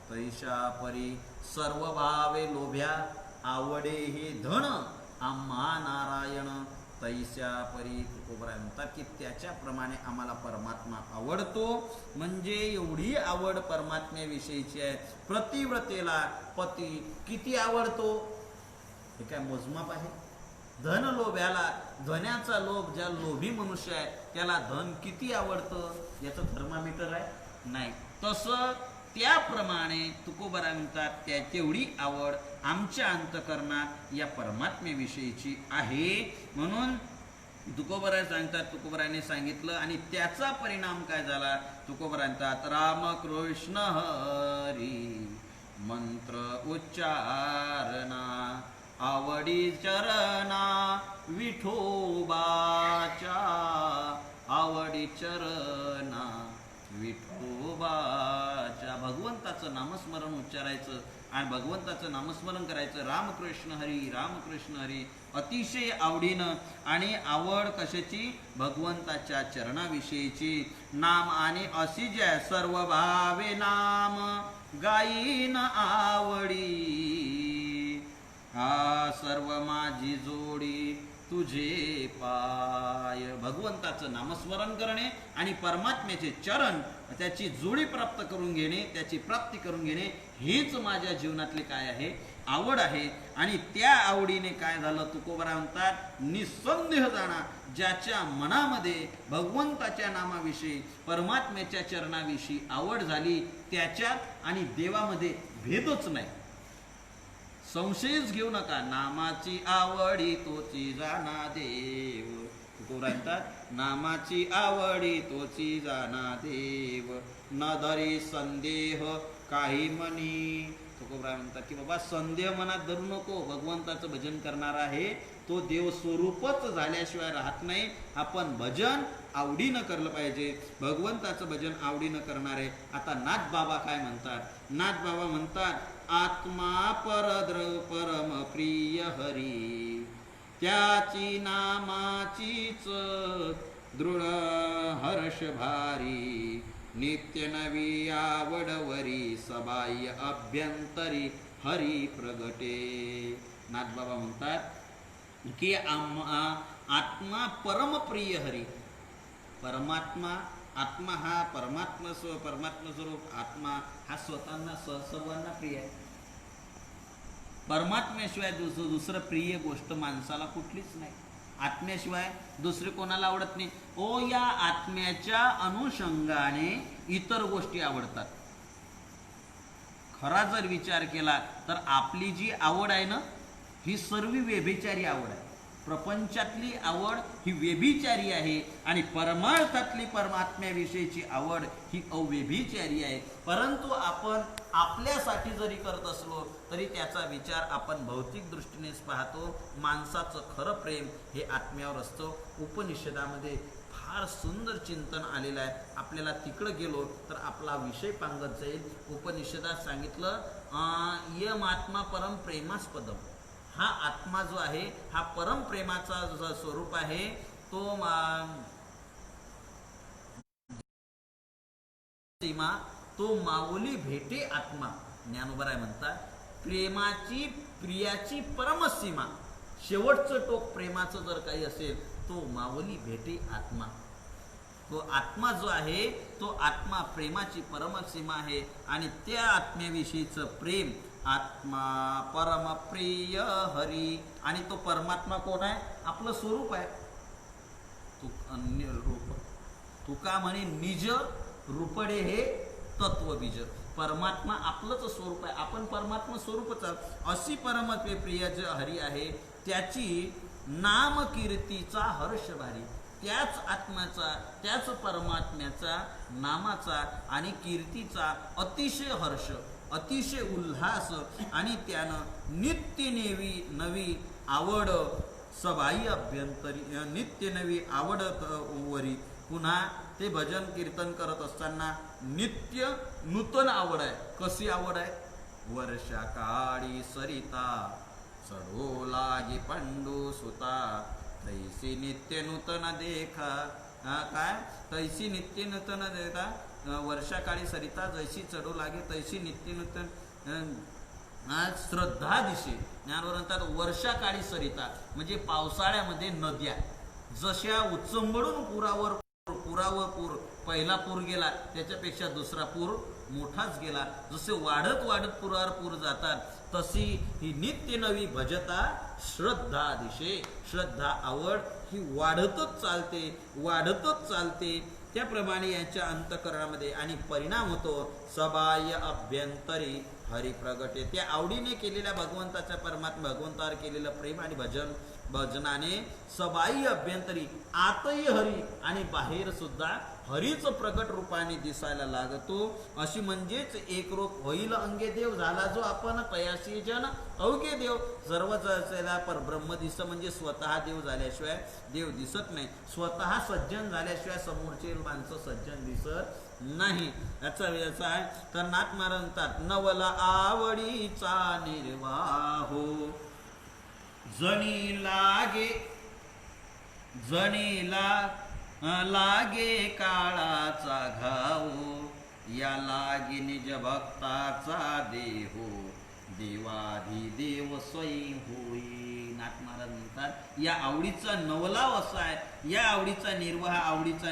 तैशा परी, सर्व भावे लोभ्या आवडे हे धन, आम्हा नारायण तैशा परी. तुकोबाराय म्हणतात की त्याच्याप्रमाणे आम्हाला परमात्मा आवडतो. म्हणजे एवढी आवड परमात्म्याविषयीची आहे. प्रतिव्रतेला पती किती आवडतो हे काय मोजमाप आहे? धन लोभ्याला, धनाचा लोभ, ज्या लोभी मनुष्य आहे त्याला धन किती आवडतं याचं थर्मामीटर आहे नाही. तसं त्याप्रमाणे तुकोबाराय म्हणतात त्या तेवढी आवड आमच्या अंतकरणात या परमात्म्याविषयीची आहे. म्हणून तुकोबाराय सांगतात, तुकोबारायने सांगितलं आणि त्याचा परिणाम काय झाला. तुकोबाराय म्हणतात, रामकृष्ण हरी मंत्र उच्चारणा, आवडी चरणा विठोबाच्या, आवडी चरणा विठोबाच्या. भगवंताचं नामस्मरण उच्चारायचं आणि भगवंताचं नामस्मरण करायचं. रामकृष्ण हरी रामकृष्ण हरी अतिशय आवडीनं. आणि आवड कशाची, भगवंताच्या चरणाविषयीची. नाम आणि अशी ज्या सर्व भावे नाम गाईन आवडी, हा सर्व माझी जोडी तुझे पाय. भगवंताचं नामस्मरण करणे आणि परमात्म्याचे चरण, त्याची जोडी प्राप्त करून घेणे, त्याची प्राप्ती करून घेणे, हीच माझ्या जीवनातली काय आहे, आवड आहे. आणि त्या आवडीने काय झालं, तुकोबाराय म्हणतात, निसंदेह जाणा ज्याच्या मनामध्ये भगवंताच्या नामाविषयी, परमात्म्याच्या चरणाविषयी आवड झाली, त्याच्यात आणि देवामध्ये भेदच नाही. संशयच घेऊ नका. नामाची आवडी तोची जाणा देव. तुकोबांतात नामाची आवडी तोची जाणा देव, न धरी संदेह काही मनी. तुकोबराय म्हणतात की बाबा संदेह मनात धरू नको. भगवंताचं भजन करणार आहे तो देव स्वरूपच झाल्याशिवाय राहत नाही. आपण भजन आवडीनं करलं पाहिजे. भगवंताचं भजन आवडीनं करणार आहे. आता नाथ बाबा काय म्हणतात? नाथ बाबा म्हणतात आत्मा परम प्रिय हरी, त्याची नामाचीच दृढ हर्ष भारी, नित्य नवी आवडवरी, सबाह्य अभ्यंतरी हरी प्रगटे. नाथबाबा म्हणतात की आत्मा परमप्रिय हरी. परमात्मा, आत्मा हा परमात्मा स्वरूप आत्मा हा स्वतःना सर्वांना प्रिय आहे. परमात्म्याशिवाय दुसरं प्रिय गोष्ट माणसाला कुठलीच नाही. आत्म्याशिवाय दुसरे कोणाला आवडत नाही. या आत्म्याच्या अनुषंगाने इतर गोष्टी आवडतात. खरा जर विचार केला तर आपली जी आवड आहे ना, ही सर्व व्यभिचारी आवड आहे. प्रपंचातली आवड ही व्यभिचारी आहे आणि परमार्थातली परमात्म्याविषयीची आवड ही अव्यभिचारी आहे. परंतु आपण आपल्यासाठी जरी करत असलो तरी त्याचा विचार आपण भौतिक दृष्टीनेच पाहतो. माणसाचं खरं प्रेम हे आत्म्यावर असतं. उपनिषदामध्ये फार सुंदर चिंतन आलेलं आहे. आपल्याला तिकडं गेलो तर आपला विषय पांगत जाईल. उपनिषदात सांगितलं यम आत्मा परम प्रेमास्पदम. हा आत्मा जो आहे हा परम प्रेमाचा जो स्वरूप आहे तो सीमा तो माऊली भेटे आत्मा. ज्ञानोबराय म्हणतात प्रेमाची प्रियाची परमसीमा, शेवटचं टोक प्रेमाचं जर काही असेल तो माऊली भेटे आत्मा. तो आत्मा जो आहे तो आत्मा प्रेमाची परमसीमा आहे आणि त्या आत्म्याविषयीचं प्रेम आत्मा परमप्रिय हरी. आणि तो परमात्मा कोण आहे? आपलं स्वरूप आहे. तुका म्हणे निज रूपडे हे तत्वबीज. परमात्मा आपलंच स्वरूप आहे. आपण परमात्मा स्वरूपच आहोत. अशी परमप्रिय जे हरी आहे त्याची नाम कीर्तीचा हर्ष भारी. त्याच आत्म्याचा, त्याच परमात्म्याचा नामाचा आणि कीर्तीचा अतिशय हर्ष, अतिशय उल्हास आणि त्यानं नित्य नवी आवड, सबाह्य अभ्यंतरी नित्य नवी आवड वरी. पुन्हा ते भजन कीर्तन करत असताना नित्य नूतन आवड आहे. कशी आवड आहे? वर्षा काळी सरिता चढो लागी पंडू सुता, तैसी नित्य नूतन देखा. काय? तैसी नित्य नूतन देखा. वर्षाकाळी सरिता जैसी चढू लागे तैसी नित्य नूतन श्रद्धा दिशे. ज्ञानवर म्हणतात वर्षाकाळी सरिता म्हणजे पावसाळ्यामध्ये नद्या जशा उचंबळून पुरावर पूर, पहिला पूर गेला त्याच्यापेक्षा दुसरा पूर मोठाच गेला. जसे वाढत पुरावर पूर जातात तशी ही नित्य नवी भजता श्रद्धा दिशे. श्रद्धा आवड ही वाढतच चालते. त्याप्रमाणे यांच्या अंतःकरणामध्ये आणि परिणाम होतो सबाह्य अभ्यंतरी हरी प्रगटे. त्या आवडीने केलेल्या भगवंतावर केलेलं प्रेम आणि भजनाने सबाह्य अभ्यंतरी आतही हरी आणि बाहेर सुद्धा हरीच प्रकट रूपाने दिसायला लागतो. अशी म्हणजेच एक रूप होईल अंगे देव. झाला जो आपण तयासी जन अवघे देव. सर्व पर ब्रह्म दिस म्हणजे स्वतः देव झाल्याशिवाय देव दिसत नाही. स्वतः सज्जन झाल्याशिवाय समोरचे माणसं सज्जन दिसत नाही. याचा आहे तर नाथ महाराज म्हणतात नवला आवडीचा निर्वाहो, जणी लागे काळाचा घाव, या लागे निज भक्ताचा देहो, देवाधिदेव स्वयं होई. नाथ महाराज म्हणतात या आवडीचा नवलाव असा आहे. या आवडीचा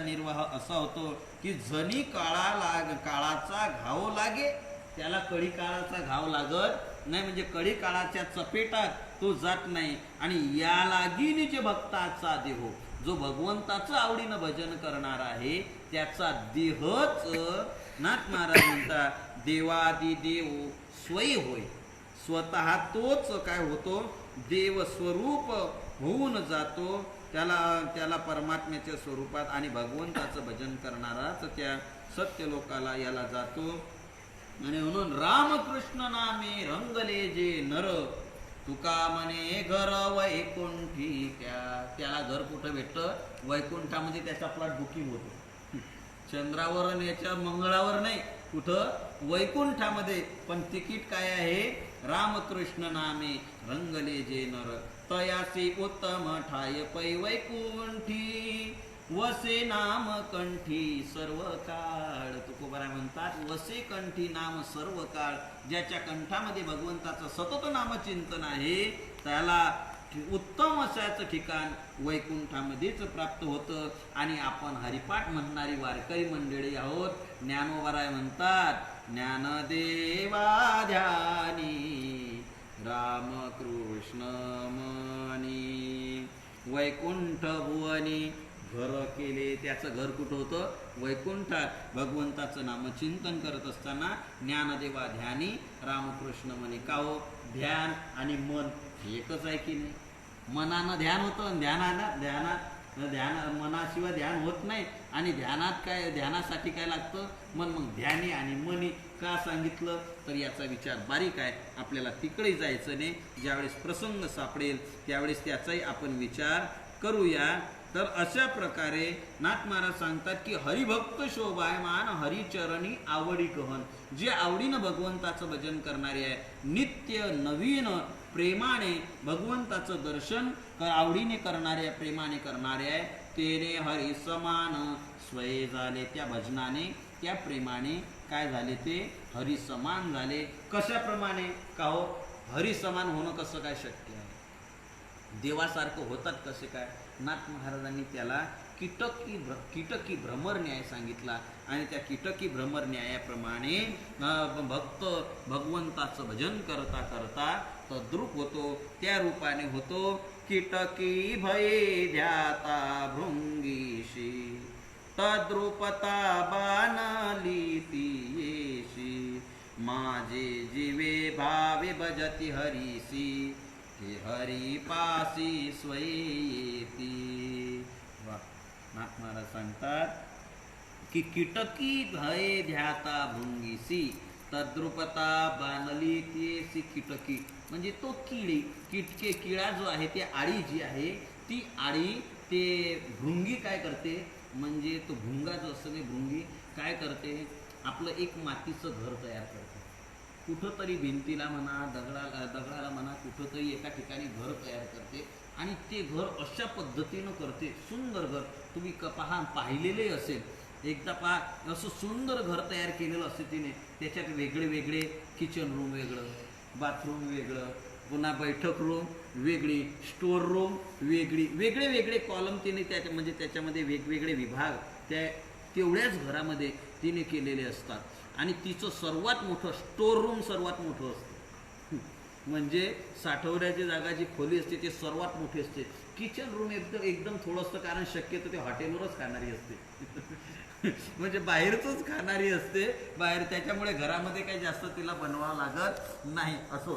निर्वाह असा होतो की जणी काळाचा घाव लागे, त्याला कडी काळाचा घाव लागत नाही. म्हणजे कडी काळाच्या चपेटात तो जात नाही. आणि या लागी निज भक्ताचा देहो, जो भगवंताचं आवडीनं भजन करणार आहे त्याचा देहच नाथ महाराज म्हणतात देवादिदेव स्वयं होय. स्वतः तोच काय होतो, देव स्वरूप होऊन जातो. त्याला परमात्म्याच्या स्वरूपात आणि भगवंताचं भजन करणाराच त्या सत्यलोकाला याला जातो. आणि म्हणून रामकृष्ण नामे रंगले जे नर, तुका म्हणे घर वैकुंठी. त्याला घर कुठं भेटतं? वैकुंठामध्ये त्याचा प्लॉट बुकिंग होतो. चंद्रावर आणि याच्या मंगळावर नाही, कुठं? वैकुंठामध्ये. पण तिकीट काय आहे? रामकृष्ण नामे रंगले जे नर, तयासी उत्तम ठाय पै वैकुंठी, वसे नाम कंठी सर्व काळ. तुकोबारा म्हणतात वसे कंठी नाम सर्व काळ. ज्याच्या कंठामध्ये भगवंताचं सतत नामचिंतन आहे त्याला उत्तम असाच ठिकाण वैकुंठामध्येच प्राप्त होतं. आणि आपण हरिपाठ म्हणणारी वारकरी मंडळी आहोत. ज्ञानोबाराय म्हणतात, ज्ञानदेवा ध्यानी रामकृष्ण मनी, वैकुंठ भुवनी घर केले. त्याचं घर कुठं होतं? वैकुंठात. भगवंताचं नामचिंतन करत असताना ज्ञानदेवा ध्यानी रामकृष्ण म्हणे. का हो? ध्यान आणि मन एकच आहे की नाही? मनानं ध्यान होतं, ध्यान मनाशिवाय ध्यान होत नाही. आणि ध्यानात काय, ध्यानासाठी काय लागतं? मन. मग ध्यानी आणि मनी का सांगितलं? तर याचा विचार बारीक आहे, आपल्याला तिकडे जायचं नाही. ज्यावेळेस प्रसंग सापडेल त्यावेळेस त्याचाही आपण विचार करूया. तर अशा प्रकारे नाथ महाराज सांगतात की हरिभक्त शोभायमान हरिचरणी आवडी कहन. जे आवडीनं भगवंताचं भजन करणारे आहे, नित्य नवीन प्रेमाने भगवंताचं दर्शन आवडीने करणारे आहे, प्रेमाने करणारे आहे, तेने हरी समान स्वय झाले. त्या भजनाने, त्या प्रेमाने काय झाले? ते हरी समान झाले. कशाप्रमाणे? का हो? हरी समान होणं कसं काय शक्य आहे? देवासारखं होतात कसे काय? नाथ महाराजांनी त्याला कीटकी भ्रमर न्याय सांगितला. आणि त्या कीटकी भ्रमर न्यायाप्रमाणे भक्त भगवंताचं भजन करता करता तद्रूप होतो. त्या रूपाने होतो. कीटकी भये ध्याता भृंगीशी, तद्रूपता बाणली येशी, माझे जीवे भावे भजती हरीसी, हे हरी पासी स्वयेती. नाथ महाराज सांगतात की कीटकी भये ध्याता भृंगीसी, तद्रुपता बाणली तेसी. कीटकी म्हणजे तो किळा जो आहे, ते आळी जी आहे, ती आळी ते भृंगी काय करते? म्हणजे तो भुंगा जो असतो नाही, भृंगी काय करते? आपलं एक मातीचं घर तयार करते. कुठंतरी भिंतीला म्हणा, दगडाला म्हणा, कुठंतरी एका ठिकाणी घर तयार करते. आणि ते घर अशा पद्धतीनं करते, सुंदर घर. तुम्ही पाहिलेले असेल, एकदा पहा, असं सुंदर घर तयार केलेलं असते तिने. त्याच्यात वेगळे वेगळे किचन रूम वेगळं, बाथरूम वेगळं, पुन्हा बैठक रूम वेगळी, स्टोर रूम वेगळी, वेगळे वेगळे कॉलम तिने म्हणजे त्याच्यामध्ये वेगवेगळे विभाग त्या तेवढ्याच घरामध्ये तिने केलेले असतात. आणि तिचं सर्वात मोठं स्टोर रूम सर्वात मोठं असतं. म्हणजे साठवण्याची जागा जी खोली असते ते सर्वात मोठी असते. किचन रूम एकदम थोडं असतं, कारण शक्यतो ते हॉटेलवरच खाणारी असते. म्हणजे बाहेरचंच खाणारी असते बाहेर. त्याच्यामुळे घरामध्ये काही जास्त तिला बनवावं लागत नाही. असो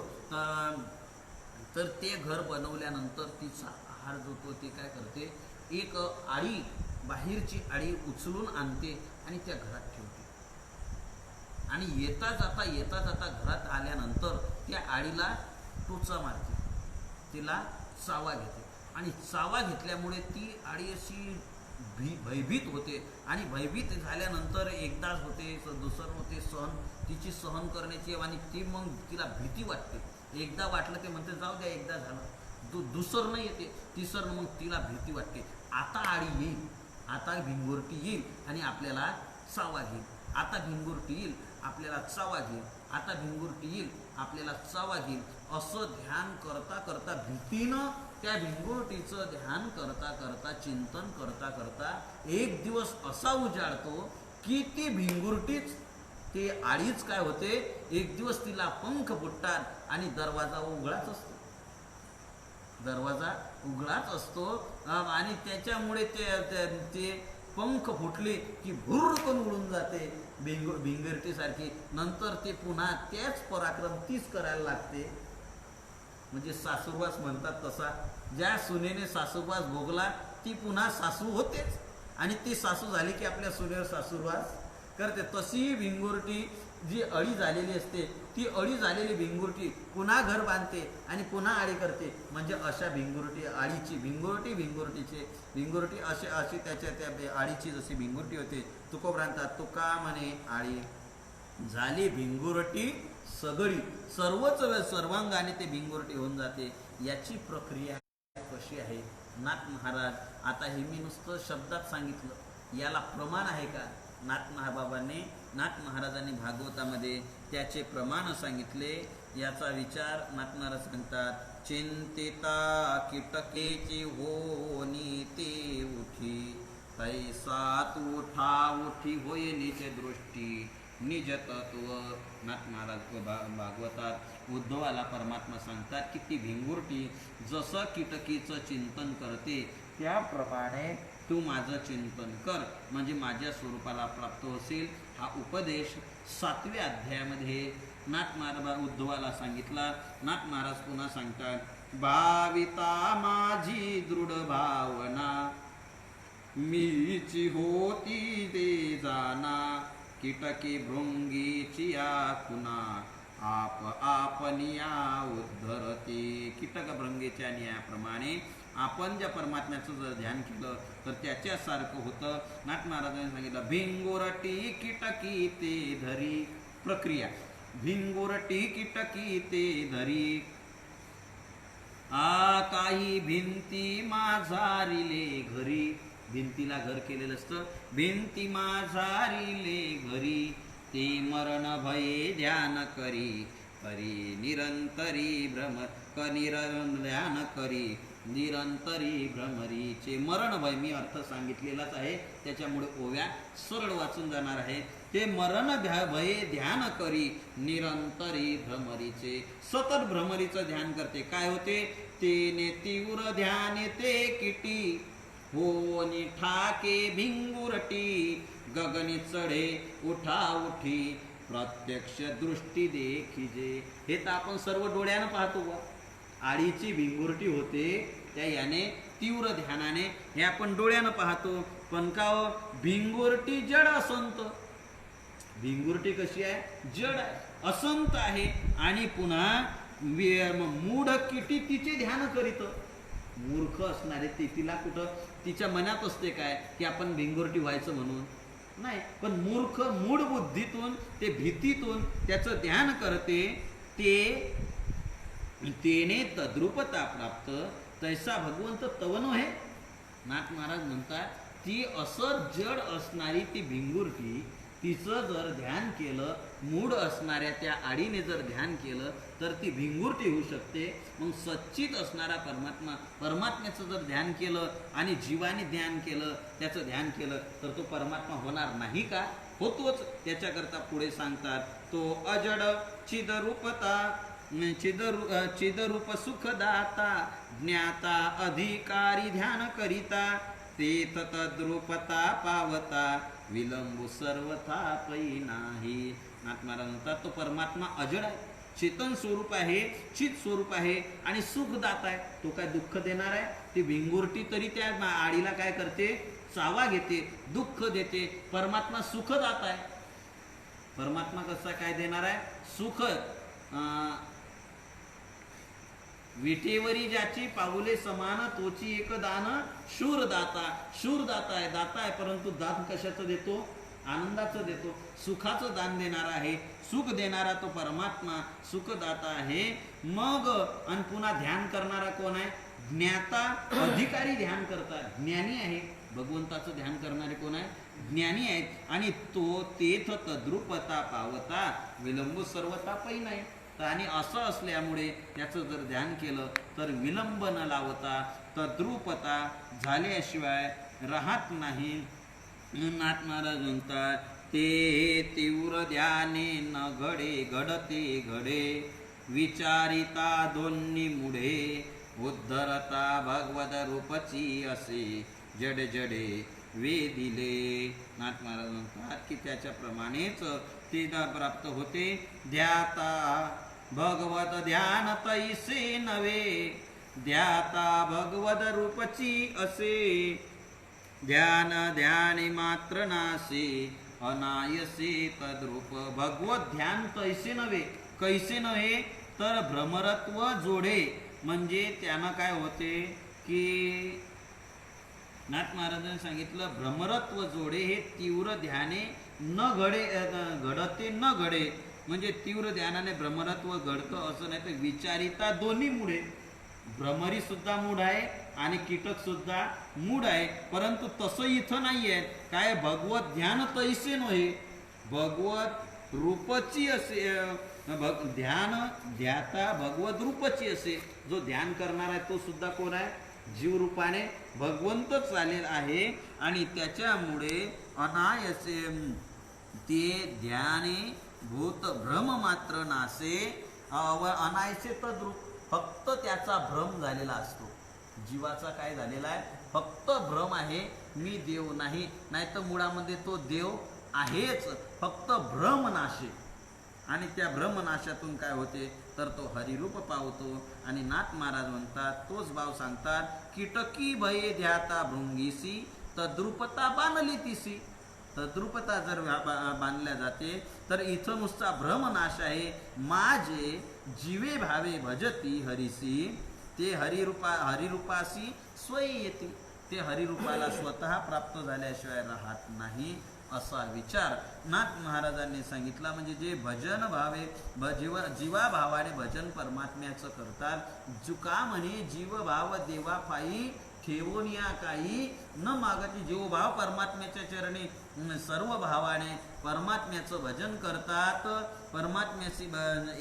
तर ते घर बनवल्यानंतर तिचा आहार जो तो ते काय करते? एक आळी, बाहेरची आळी उचलून आणते आणि त्या घरात ठेवते. आणि येता जाता घरात आल्यानंतर त्या आळीला टोचा मारते, तिला चावा घेते. आणि चावा घेतल्यामुळे ती आळी अशी भयभीत होते. आणि भयभीत झाल्यानंतर एकदाच होते, दुसरं होते, तिची सहन करण्याची. आणि ती मग तिला भीती वाटते. एकदा वाटलं ते म्हणते जाऊ द्या, एकदा झालं. दुसरं नाही येते, तिसरं मग तिला भीती वाटते. आता आळी येईल, आता भिंगोरटी येईल आणि आपल्याला चावा घेईल. आता भिंगोरटी येईल, आपल्याला चावा घेईल. आता भिंगुरटी येईल, आपल्याला चावा घेईल. असं ध्यान करता करता, भीतीनं त्या भिंगुरटीचं ध्यान करता करता, चिंतन करता करता एक दिवस असा उजाडतो की ती भिंगुरटीच, ते आळीच काय होते? एक दिवस तिला पंख फुटतात आणि दरवाजा उघडाच असतो. दरवाजा उघडाच असतो. आणि त्याच्यामुळे ते पंख फुटले की भुर्रकन उडून जाते भिंगरटीसारखी. नंतर ते पुन्हा त्याच पराक्रम तीच करायला लागते. म्हणजे सासूरवास म्हणतात तसा. ज्या सुनेने सासूरवास भोगला ती पुन्हा सासू होतेच, आणि ती सासू झाली की आपल्या सुनेवर सासूरवास करते. तशी भिंगुरटी जी अळी झालेली असते, ती अळी झालेली भिंगुरटी पुन्हा घर बांधते आणि पुन्हा आळी करते. म्हणजे अशा भिंगुरटी आळीची भिंगुरटी अशी त्या आळीची जशी भिंगुरटी होते. तुकोबरांतात तुका म्हणे आळी झाली भिंगुरटी सगळी, सर्वांगाने ते भिंगुरटी होऊन जाते. याची प्रक्रिया कशी आहे नाथ महाराज. आता हे मी नुसतं शब्दात सांगितलं, याला प्रमाण आहे का? नाथ महाराजांनी भागवतामध्ये त्याचे प्रमाण सांगितले. याचा विचार नाथ महाराज सांगतात. चिंतिता कीटकेची होनी ते उठी, तैसात उठी होय निज दृष्टी निज तत्व. नाथ महाराज भागवतात उद्धवाला परमात्मा सांगतात की ती भिंगुरटी जसं कीटकीचं चिंतन करते त्याप्रमाणे तू माझं चिंतन कर, म्हणजे माझ्या स्वरूपाला प्राप्त होशील. हा उपदेश 7व्या अध्यायामध्ये नाथ महाराज उद्धवाला सांगितला. नाथ महाराज पुन्हा सांगतात. भाविता माझी दृढ भावना, मीची होती दे जाना, कीटकी भृंगीची आकुना, आपनिया उद्धरते. कीटक भृंगीच्या न्यायाप्रमाणे आपण ज्या परमात्म्याचं जर ध्यान केलं तर त्याच्यासारखं होतं. नाथ महाराजांनी सांगितलं भिंगुरटी कीटकी ते धरी. प्रक्रिया भिंगुरटी कीटकी ते धरी, काही भिंती माझारिले घरी. भिंतीला घर केलेलं असतं. भिंती माझारिले घरी, ते मरण भये ध्यान करी, निरंतरी ध्यान करी निरंतरी भ्रमरीचे. मरण भय मी अर्थ सांगितलेलाच आहे, त्याच्यामुळे ओव्या सरळ वाचून जाणार आहे. ते मरण भये ध्यान करी निरंतरी भ्रमरीचे. सतत भ्रमरीचं ध्यान करते. काय होते? तेने तीव्र ध्यान ते किटी, हो ठाके भिंगुरटी, गगनी चढे उठा उठी, प्रत्यक्ष दृष्टी देखिजे. हे तर आपण सर्व डोळ्यानं पाहतो. आळीची भिंगुरटी होते त्या याने तीव्र ध्यानाने, हे आपण डोळ्यानं पाहतो. पण का भिंगुरटी जड असंत. भिंगुरटी कशी आहे? जड आहे, असंत आहे. आणि पुन्हा मूढ किटी तिचे ध्यान करीत. मूर्ख असणारे ते तिला कुठं तिच्या मनात असते काय की आपण भिंगुरटी व्हायचं म्हणून नाही. पण मूर्ख मूढ बुद्धीतून ते भीतीतून त्याचं ध्यान करते. तेने तद्रुपता प्राप्त, तैसा भगवंत तवनो आहे. नाथ महाराज म्हणतात ती असं जड असणारी ती भिंगुरटी, तिचं जर ध्यान केलं, मूढ असणाऱ्या त्या आडीने जर ध्यान केलं तर ती भिंगुरटी होऊ शकते. मग सच्चित असणारा परमात्म्याचं जर ध्यान केलं आणि जीवाने ध्यान केलं, त्याचं ध्यान केलं तर तो परमात्मा होणार नाही का? होतोच. त्याच्याकरता पुढे सांगतात तो अजड चिदरूपता, चिदरूप सुखदाता, ज्ञाता अधिकारी ध्यान करिता, ते तद्रूपता पावता, विलंबू सर्वथा पै नाही. नाथ महाराज म्हणतात तो परमात्मा अजड आहे, चेतन स्वरूप आहे, चित स्वरूप आहे आणि सुखदाता आहे. तो काय दुःख देणार आहे? ती भिंगुरटी तरी त्या आडीला काय करते? चावा घेते, दुःख देते. परमात्मा सुखदाता आहे. परमात्मा कसा काय देणार आहे? सुख. विटेवरी ज्याची पाऊले समान, तोची एक दान शूर दाता. शूर दाता आहे, दाता आहे, परंतु दान कशाचं देतो? आनंदाचं देतो, सुखाचं दान देणारा आहे. सुख देणारा तो परमात्मा सुखदाता आहे. मग आणि पुन्हा ध्यान करणारा कोण आहे? ज्ञाता, अधिकारी ध्यान करतात, ज्ञानी आहे. भगवंताचं ध्यान करणारे कोण आहे? ज्ञानी आहेत. आणि तो तेथ तद्रुपता पावता, विलंब सर्वता पै नाही. आणि असं असल्यामुळे त्याचं जर ध्यान केलं तर विलंब न लावता तद्रुपता झाल्याशिवाय राहत नाही. नाथ महाराज म्हणतात ते तीव्र ध्याने न घडते घडे, विचारिता दोन्ही मुढे, उद्धरता भगवद रूपची असे, जडे जडे वेदिले. नाथ महाराज म्हणतात की त्याच्याप्रमाणेच ते प्राप्त होते. ध्याता भगवत ध्यान तैसे नवे, ध्याता भगवत रूपची असे. ध्यान ध्याने मात्र नासे, अनायसे तद्रूप. भगवत ध्यान तैसे नव्हे, कैसे नव्हे तर भ्रमरत्व जोडे. म्हणजे त्यानं काय होते की नाथ महाराजांनी सांगितलं भ्रमरत्व जोडे हे तीव्र ध्याने न घडे, घडते न घडे. म्हणजे तीव्र ध्यानाने भ्रमरत्व घडतं असं नाही, तर विचारिता दोन्ही मुळे. भ्रमरी सुद्धा मूढ आहे आणि कीटक सुद्धा मूढ आहे. परंतु तसं इथं नाहीये. काय भगवत ध्यान तैसे नव्हे, भगवत रूपची असे. ध्यान ध्याता भगवत रूपची असे. जो ध्यान करणार आहे तो सुद्धा कोण आहे? जीव रूपाने भगवंतच चालेल आहे. आणि त्याच्यामुळे अनायसे ते ध्याने भूत भ्रम मात्र नासे. अनायसे तद्रूप, फक्त त्याचा भ्रम झालेला असतो. जीवाचा काय झालेला आहे? फक्त भ्रम आहे, मी देव नाही. नाहीतर मुळामध्ये तो देव आहेच, फक्त भ्रम नाशे. आणि त्या भ्रमनाशातून काय होते तर तो हरिरूप पावतो. आणि नाथ महाराज म्हणतात, तोच भाव सांगतात, कीटकी भये ध्याता भृंगीसी, तद्रुपता बांधली तिसी. तद्रुपता जर बांधल्या जाते तर इथं नुसता भ्रमनाश आहे. माझे जीवे भावे भजती हरिसी, ते हरिरूपासी स्वयं येते. ते हरिरूपाला स्वतः प्राप्त झाल्याशिवाय राहत नाही, असा विचार नाथ महाराजांनी सांगितला. म्हणजे जे भजन भावे जीवाभावाने भजन परमात्म्याचं करतात. जुका म्हणे जीवभाव देवा पायी ठेवून या काही न मागती. जीवभाव परमात्म्याच्या चरणी सर्व भावाने परमात्म्याचं भजन करतात, परमात्म्याशी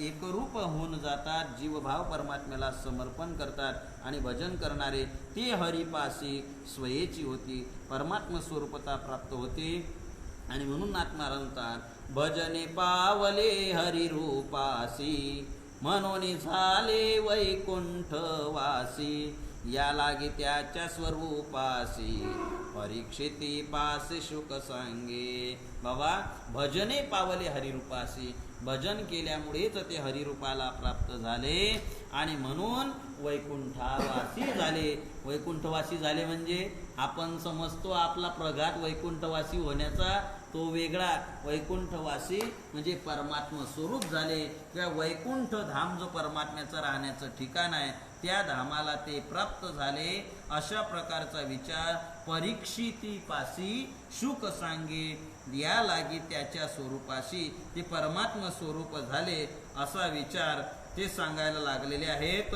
एकरूप होऊन जातात, जीवभाव परमात्म्याला समर्पण करतात आणि भजन करणारे ते हरिपासी स्वयेची होती, परमात्म स्वरूपता प्राप्त होते. आणि म्हणून नाथ महाराज म्हणतात, भजने पावले हरिरूपासी, म्हणून झाले वैकुंठवासी. या लागे त्याच्या स्वरूपासी, परीक्षिती पासे शुक सांगे. बाबा भजने पावले हरिरूपासी, भजन केल्यामुळेच ते हरिरूपाला प्राप्त झाले आणि म्हणून वैकुंठवासी झाले. वैकुंठवासी झाले म्हणजे आपण समजतो आपला प्रघात वैकुंठवासी होण्याचा तो वेगळा. वैकुंठवासी म्हणजे परमात्म स्वरूप झाले, किंवा वैकुंठ धाम जो परमात्म्याचं राहण्याचं ठिकाण आहे त्या धामाला ते प्राप्त झाले. अशा प्रकारचा विचार परीक्षितीपासी शुक सांगे. या लागी त्याच्या स्वरूपाशी ते परमात्म स्वरूप झाले असा विचार ते सांगायला लागलेले आहेत.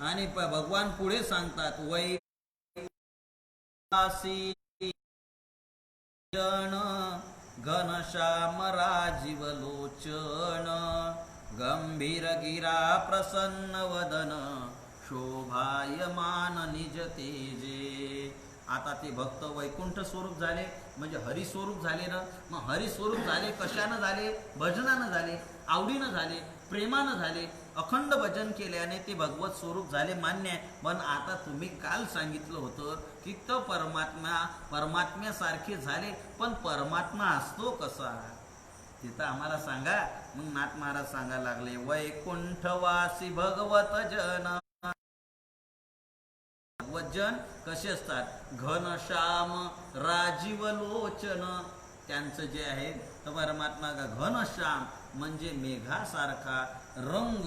आणि भगवान पुढे सांगतात, वैकुंठवासी घनश्याम राजीव लोचन, गंभीर गिरा प्रसन्न वदन, शोभायमान निज तेजे. आता ते भक्त वैकुंठ स्वरूप झाले म्हणजे हरिस्वरूप झाले ना. मग हरिस्वरूप झाले कशानं झाले? भजनानं झाले, आवडीनं झाले, प्रेमानं झाले. अखंड भजन केल्याने ते भगवत स्वरूप झाले, मान्य आहे. पण आता तुम्ही काल सांगितलं होतं की तो परमात्म्यासारखे झाले, पण परमात्मा असतो कसा तिथं आम्हाला सांगा. मग नाथ महाराज सांगायला लागले, वैकुंठवासी भगवत जन. भगवत जन कसे असतात? घनश्याम राजीव लोचन. त्यांचं जे आहे तर परमात्मा घनश्याम म्हणजे मेघासारखा रंग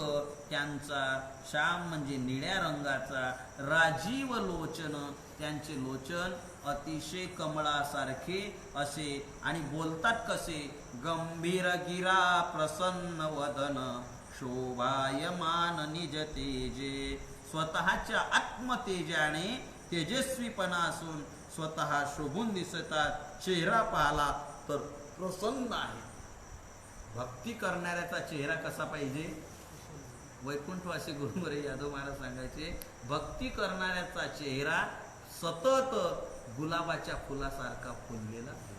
त्यांचा, श्याम म्हणजे निळ्या रंगाचा, राजीव लोचन त्यांचे लोचन अतिशय कमळासारखे असे. आणि बोलतात कसे? गंभीर गिरा प्रसन्न वदन, शोभायमान निज तेजे. स्वतःच्या आत्मतेजाने तेजस्वीपणा असून स्वतः शोभून दिसतात. चेहरा पाहला तर प्रसन्न आहे. भक्ती करणाऱ्याचा चेहरा कसा पाहिजे? वैकुंठवासी गुरुवरे यादव महाराज सांगायचे, भक्ती करणाऱ्याचा चेहरा सतत गुलाबाच्या फुलासारखा फुललेला आहे,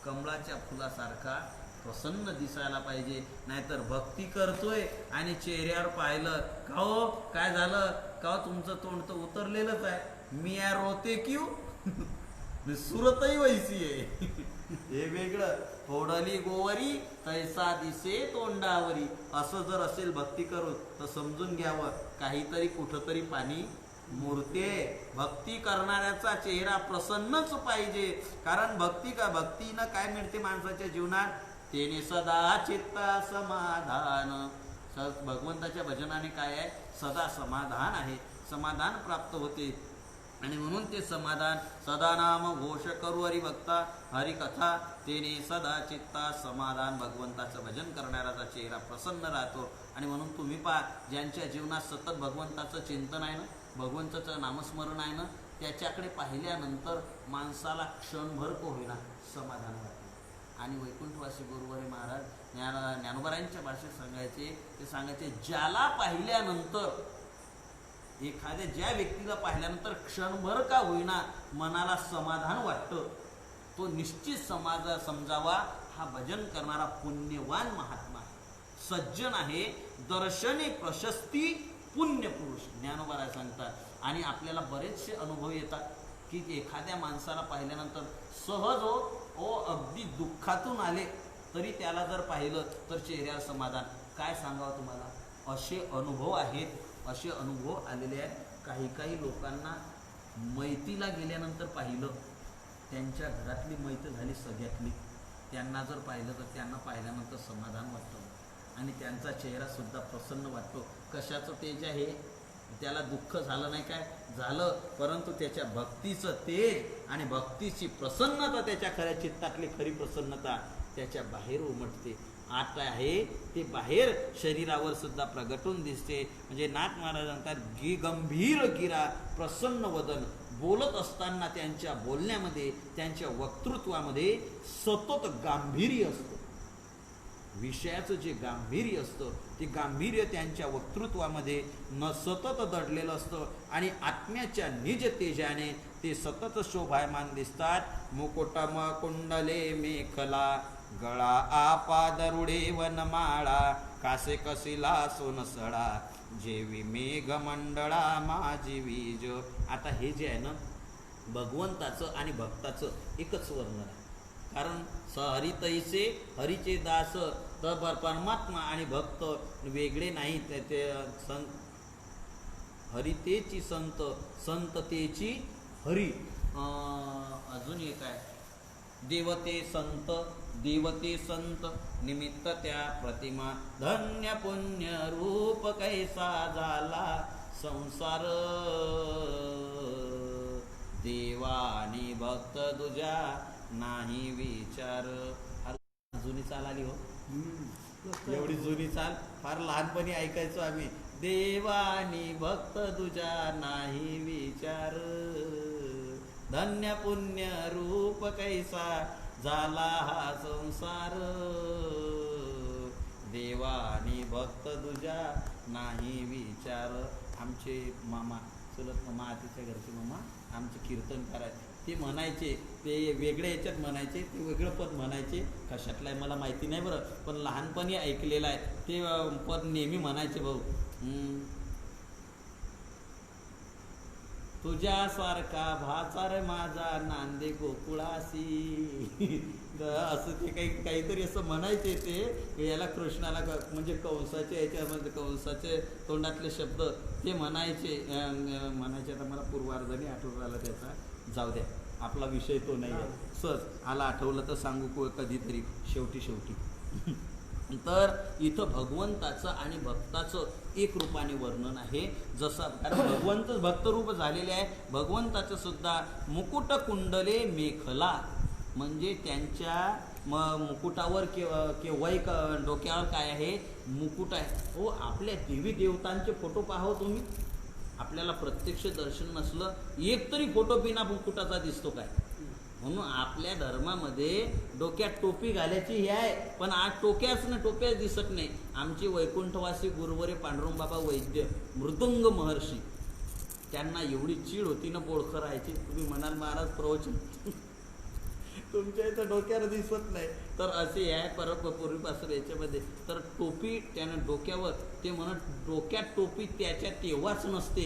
कमळाच्या फुलासारखा प्रसन्न दिसायला पाहिजे. नाहीतर भक्ती करतोय आणि चेहऱ्यावर पाहिलं का हो काय झालं का, तुमचं तोंड तर उतरलेलंच आहे, मिया रोते क्यू सुरतही वैसी आहे. हे वेगळं. फोडली गोवरी तैसा दिसे तोंडावरी. असं जर असेल भक्ती करून तर समजून घ्यावं काहीतरी कुठंतरी पाणी मूर्ते. भक्ती करणाऱ्याचा चेहरा प्रसन्नच पाहिजे. कारण भक्तीनं काय मिळते माणसाच्या जीवनात? तेने सदा चित्ता समाधान. भगवंताच्या भजनाने काय आहे? सदा समाधान आहे, समाधान प्राप्त होते. आणि म्हणून ते समाधान सदा नाम घोष करू हरिभक्ता हरिकथा तेने सदा चित्ता समाधान. भगवंताचं भजन करणाऱ्याचा चेहरा प्रसन्न राहतो. आणि म्हणून तुम्ही पहा, ज्यांच्या जीवनात सतत भगवंताचं चिंतन आहे ना, भगवंताचं नामस्मरण आहे ना, त्याच्याकडे पाहिल्यानंतर माणसाला क्षणभर को होईना समाधान वाटते. आणि वैकुंठवासी गुरुवारी महाराज ज्ञानोबारायांच्या भाषेत सांगायचे ज्याला पाहिल्यानंतर, ज्या व्यक्तीला पाहिल्यानंतर क्षणभर का होईना मनाला समाधान वाटतं, तो निश्चित समजावा हा भजन करणारा पुण्यवान महात्मा आहे, सज्जन आहे, दर्शने प्रशस्ती पुण्य पुरुष. ज्ञानोबा सांगतात. आणि आपल्याला बरेचसे अनुभव येतात की एखाद्या माणसाला पाहिल्यानंतर सहज अगदी दुःखातून आले तरी त्याला जर पाहिलं तर चेहऱ्यावर समाधान. काय सांगावं तुम्हाला, असे अनुभव आहेत, असे अनुभव आलेले आहेत. काही लोकांना मैतीला गेल्यानंतर पाहिलं, त्यांच्या घरातली मैत झाली सगळ्यातली, त्यांना जर पाहिलं तर त्यांना पाहिल्यानंतर समाधान वाटतं आणि त्यांचा चेहरा सुद्धा प्रसन्न वाटतो. कशाचं तेज आहे? त्याला दुःख झालं नाही, काय झालं, परंतु त्याच्या भक्तीचं तेज आणि भक्तीची प्रसन्नता, त्याच्या खऱ्या चित्तातली खरी प्रसन्नता त्याच्या बाहेर उमटते. आत आहे ते बाहेर शरीरावर सुद्धा प्रगटून दिसते. म्हणजे नाथ महाराज म्हणतात गंभीर गिरा प्रसन्न वदन. बोलत असताना त्यांच्या बोलण्यामध्ये, त्यांच्या वक्तृत्वामध्ये सतत गांभीर्य असतं. विषयाचं जे गांभीर्य असतं ते गांभीर्य त्यांच्या वक्तृत्वामध्ये न सतत दडलेलं असतं. आणि आत्म्याच्या निज तेजाने ते सतत शोभायमान दिसतात. मुकुटम कुंडले मेखला गळा आपा दरुडे वनमाळा कासे कसिला सोनसळा जेवी मेघमंडळा माझी वीज. आता हे जे आहे ना, भगवंताचं आणि भक्ताचं एकच वर्णन आहे. कारण हरितैसे हरीचे दास, तर परमात्मा आणि भक्त वेगळे नाही. ते हरितेची संत, संततेची हरी. अजून एक आहे देवते संत निमित्त त्या प्रतिमा. धन्य पुण्य रूप कैसा झाला संसार देवानी भक्त तुझ्या नाही विचार. जुनी चाल आली हो, एवढी जुनी चाल फार लहानपणी ऐकायचो आम्ही. देवानी भक्त तुझ्या नाही विचार धन्य पुण्य रूप कैसा झाला हा संसार देवानी भक्त तुझ्या नाही विचार. आमचे मामा, चुलत मामा, आतीच्या घरचे मामा आमचे कीर्तनकार आहेत. ते म्हणायचे, ते वेगळ्या याच्यात म्हणायचे, ते वेगळं पद म्हणायचे. कशातलं आहे मला माहिती नाही बरं, पण लहानपणी ऐकलेलं आहे. ते पद नेहमी म्हणायचे, भाऊ तुझ्यासारखा भाचार माझा नांदे गोकुळासी. असं ते काहीतरी असं म्हणायचे. ते याला कृष्णाला म्हणजे कंसाचे याच्यामध्ये कंसाचे तोंडातले शब्द ते म्हणायचे. आता मला पूर्वार्धाने आठवण आला त्याचा, जाऊ द्या, आपला विषय तो नाही आहे. सहज आला, आठवलं तर सांगू कधीतरी शेवटी. तर इथं भगवंताचं आणि भक्ताचं एक रूपाने वर्णन आहे. जसं कारण भगवंत भक्तरूप झालेले आहे. भगवंताचं सुद्धा मुकुट कुंडले मेखला, म्हणजे त्यांच्या मुकुटावर केव्हाही डोक्यावर काय आहे? मुकुट आहे. हो, आपल्या देवी देवतांचे फोटो पाहावं तुम्ही. आपल्याला प्रत्यक्ष दर्शन नसलं एक तरी फोटो बिना मुकुटाचा दिसतो काय? म्हणून आपल्या धर्मामध्ये डोक्यात टोपी घालायची हे आहे, पण आज टोप्याच दिसत नाही. आमचे वैकुंठवासी गुरुवरे पांडुरंग बाबा वैद्य मृदुंग महर्षी, त्यांना एवढी चीड होती ना, बोळखं राहायची. तुम्ही म्हणाल महाराज प्रवचन तुमच्या इथं डोक्यावर दिसत नाही, तर असे आहे पूर्वीपासून याच्यामध्ये. तर टोपी त्यानं डोक्यावर, ते म्हणत डोक्यात टोपी त्याच्या तेव्हाच नसते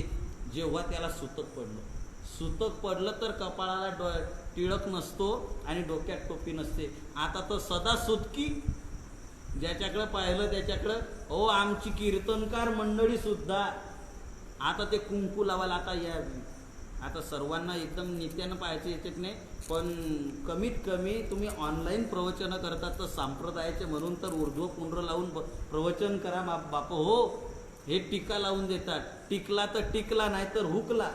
जेव्हा त्याला सुतक पडलं. सुतक पडलं तर कपाळाला टिळक नसतो आणि डोक्यात टोपी नसते. आता तर सदा सुतकी, ज्याच्याकडं पाहिलं त्याच्याकडं. हो, आमची कीर्तनकार मंडळी सुद्धा आता ते कुंकू लावायला आता सर्वांना एकदम नित्यानं पाहायचं याच्यात नाही, पण कमीत कमी तुम्ही ऑनलाईन प्रवचनं करतात तर संप्रदायाचे म्हणून तर ऊर्ध्व पुंड्र लावून प्रवचन करा बाप हो. हे टीका लावून देतात, टिकला तर टिकला नाही तर हुकला.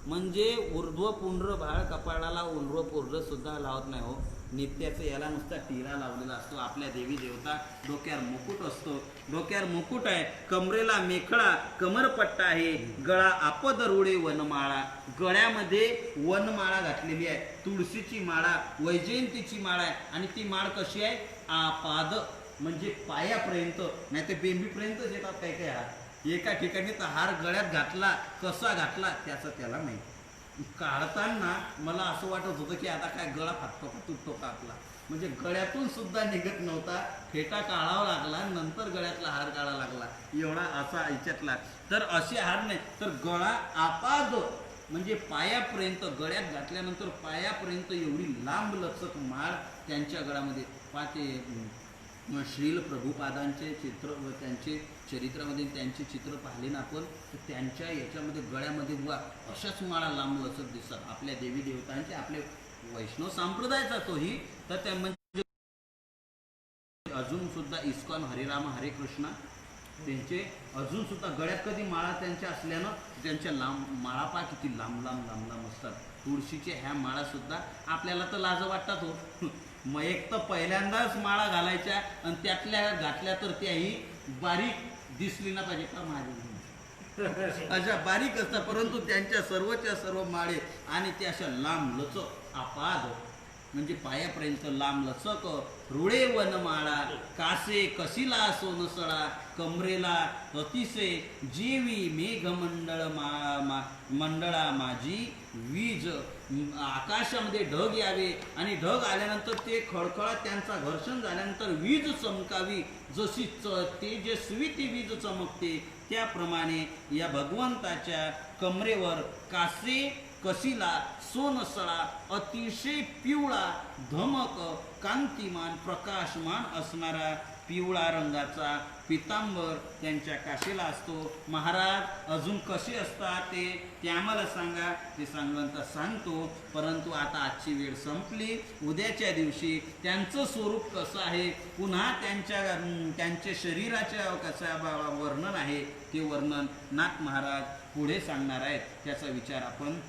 म्हणजे ऊर्ध्व पुंड्र भाळ कपाळाला ऊर्ध्व पुंड्र सुद्धा लावत नाही हो. नित्याचं याला नुसता टिरा लावलेला असतो. आपल्या देवी देवता डोक्यावर मुकुट असतो, डोक्यावर मुकुट आहे, कमरेला मेखळा, कमरपट्टा आहे, गळा आपद रुळे वनमाळा, गळ्यामध्ये वनमाळा घातलेली आहे, तुळशीची माळा, वैजयंतीची माळा आहे. आणि ती माळ कशी आहे? आपाद, म्हणजे पायापर्यंत, नाही ते बेंबीपर्यंतच येतात काय काय हार. एका ठिकाणी तर हार गळ्यात घातला, कसा घातला त्याचं त्याला नाही. काढताना मला असं वाटत होतं की आता काय गळा फाटतो का तुटतो का आपला, म्हणजे गळ्यातून सुद्धा निघत नव्हता. फेटा काढावा लागला, नंतर गळ्यातला हार काढावा लागला, एवढा असा याच्यातला. तर असे हार नाही, तर गळा आपाद म्हणजे पायापर्यंत, गळ्यात घातल्यानंतर पायापर्यंत एवढी लांब लचक माळ त्यांच्या गळ्यामध्ये. पाहते श्रील प्रभुपादांचे चित्र व त्यांचे चरित्रामध्ये त्यांचे चित्र पाहिले ना आपण, तर त्यांच्या याच्यामध्ये गळ्यामध्ये वा अशाच माळा लांब लचक दिसतात आपल्या देवी देवतांचे, आपले वैष्णव संप्रदायाचा तोही. तर त्या म्हणजे अजून सुद्धा इस्कॉन हरिराम हरे कृष्णा त्यांचे अजून सुद्धा गळ्यात कधी माळा त्यांच्या असल्यानं त्यांच्या लांब माळा पा किती लांब लांब लांब लांब असतात. तुळशीच्या ह्या माळा सुद्धा आपल्याला तर लाज वाटतात हो. मग एक तर पहिल्यांदाच माळा घालायच्या आणि त्यातल्या घातल्या तर त्याही बारीक दिसली ना पाहिजे का माझी, अशा बारीक असतात. परंतु त्यांच्या सर्वच्या सर्व माळे आणि त्या अशा लांब लचक आपाद म्हणजे पायापर्यंत लांब लचक, रुळे वनमाळा, कासे कसिला सोनसळा, कमरेला अतिशय जेवी मेघमंडळ मंडळा माझी वीज. आकाशामध्ये ढग यावे आणि ढग आल्यानंतर ते खळखळात त्यांचा घर्षण झाल्यानंतर वीज चमकावी, जशी तेजस्वी ती वीज चमकते त्याप्रमाणे या भगवंताच्या कमरेवर कासे कसिला सोनसळा अतिशय पिवळा धमक कांतिमान प्रकाशमान असणारा पिवळा रंगाचा पितांबर त्यांच्या काशीला असतो. महाराज अजून कसे असतात ते आम्हाला सांगा, ते सांगता सांगतो. परंतु आता आजची वेळ संपली. उद्याच्या दिवशी त्यांचं स्वरूप कसं आहे, पुन्हा त्यांच्या शरीराच्या कसं वर्णन आहे ते वर्णन नाथ महाराज पुढे सांगणार आहेत. त्याचा विचार आपण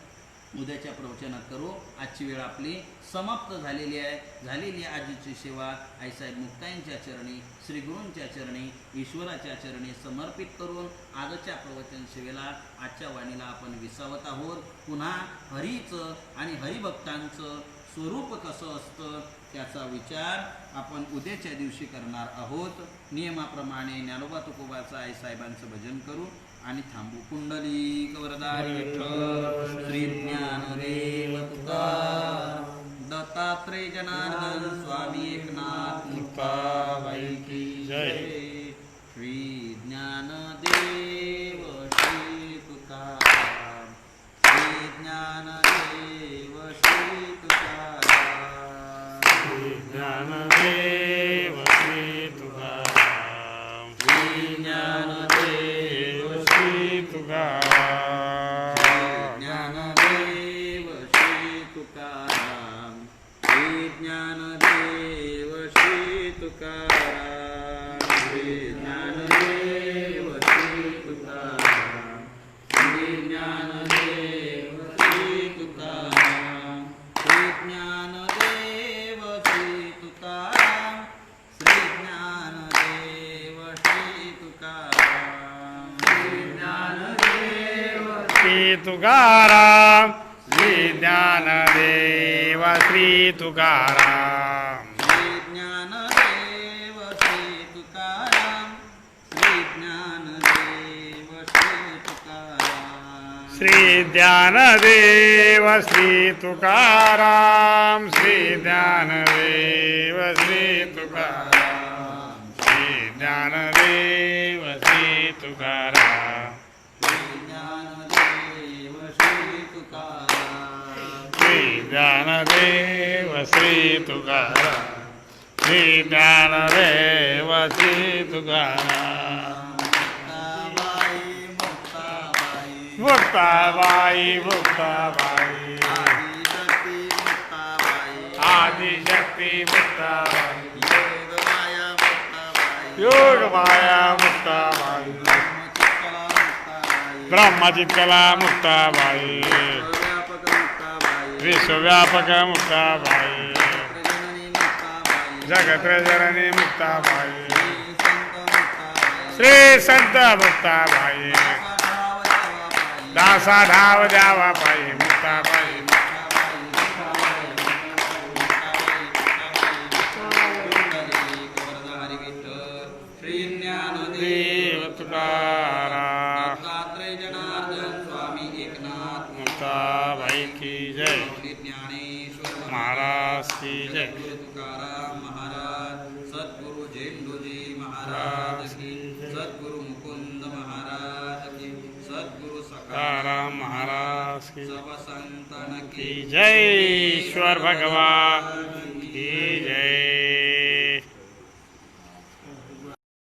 उद्याच्या प्रवचनात करू. आजची वेळ आपली समाप्त झालेली आहे. आजीची सेवा आईसाहेब मुक्ताईंच्या चरणी, श्री गुरूंच्या चरणी, ईश्वराच्या चरणी समर्पित करून आजच्या प्रवचन सेवेला, आजच्या वाणीला आपण विसावत आहोत. पुन्हा हरीचं आणि हरिभक्तांचं स्वरूप कसं असतं त्याचा विचार आपण उद्याच्या दिवशी करणार आहोत. नियमाप्रमाणे ज्ञानोबा तुकोबाचं आईसाहेबांचं भजन करू आणि थांबू. कुंडलिक वरदारी विठ्ठल श्री ज्ञानदेव तुकाराम, दत्तात्रय जनार्दन स्वामी एकनाथ मुक्ताबाई की जय. श्री ज्ञानदेव श्री तुकाराम, श्री ज्ञानदेव श्री तुकाराम, श्री ज्ञानदेव श्री तुकाराम, श्री ज्ञानदेव श्री तुकाराम, ज्ञानदेव श्री तुकाराम, श्री ज्ञानदेव श्री तुकाराम, श्री ज्ञानदेव श्री तुकाराम, श्री ज्ञानदेव श्री तुकाराम, श्री ज्ञानदेव श्री तुकाराम, श्री ज्ञानदेव श्री तुकाराम, श्री ज्ञानदेव श्री तुकाराम, श्री ज्ञानदेव श्री तुकाराम, श्री ज्ञानदेव श्री तुकाराम, श्री ज्ञानदेव श्री तुकाराम, श्री ज्ञानदेव श्री तुकाराम, श्री ज्ञानदेव श्री तुकाराम, श्री ज्ञानदेव श्री तुकाराम, श्री ज्ञानदेव श्री तुकाराम. ज्ञानदेव श्री तुकाराम श्री ज्ञानदेव श्री तुकाराम मुक्ताबाई मुक्ताबाई आदिशक्ती मुक्ताबाई योग माया मुक्ताबाई ब्रह्मचित्कला मुक्ताबाई विश्वव्यापक मुक्ताबाई जगत्रजननी मुक्ताबाई श्री संत मुक्ताबाई दासा धाव द्यावा पाई मुक्ताबाई श्री देव तुकाराम जनार्दन स्वामी एकनाथ मुक्ताबाई की जय ज्ञानेश्वर महाराज की जय तुकाराम महाराज सद्गुरु झेंडूजी महाराज की सद्गुरु मुकुंद महाराज की सद्गुरु तुकाराम महाराज की सब संतन जय ईश्वर भगवान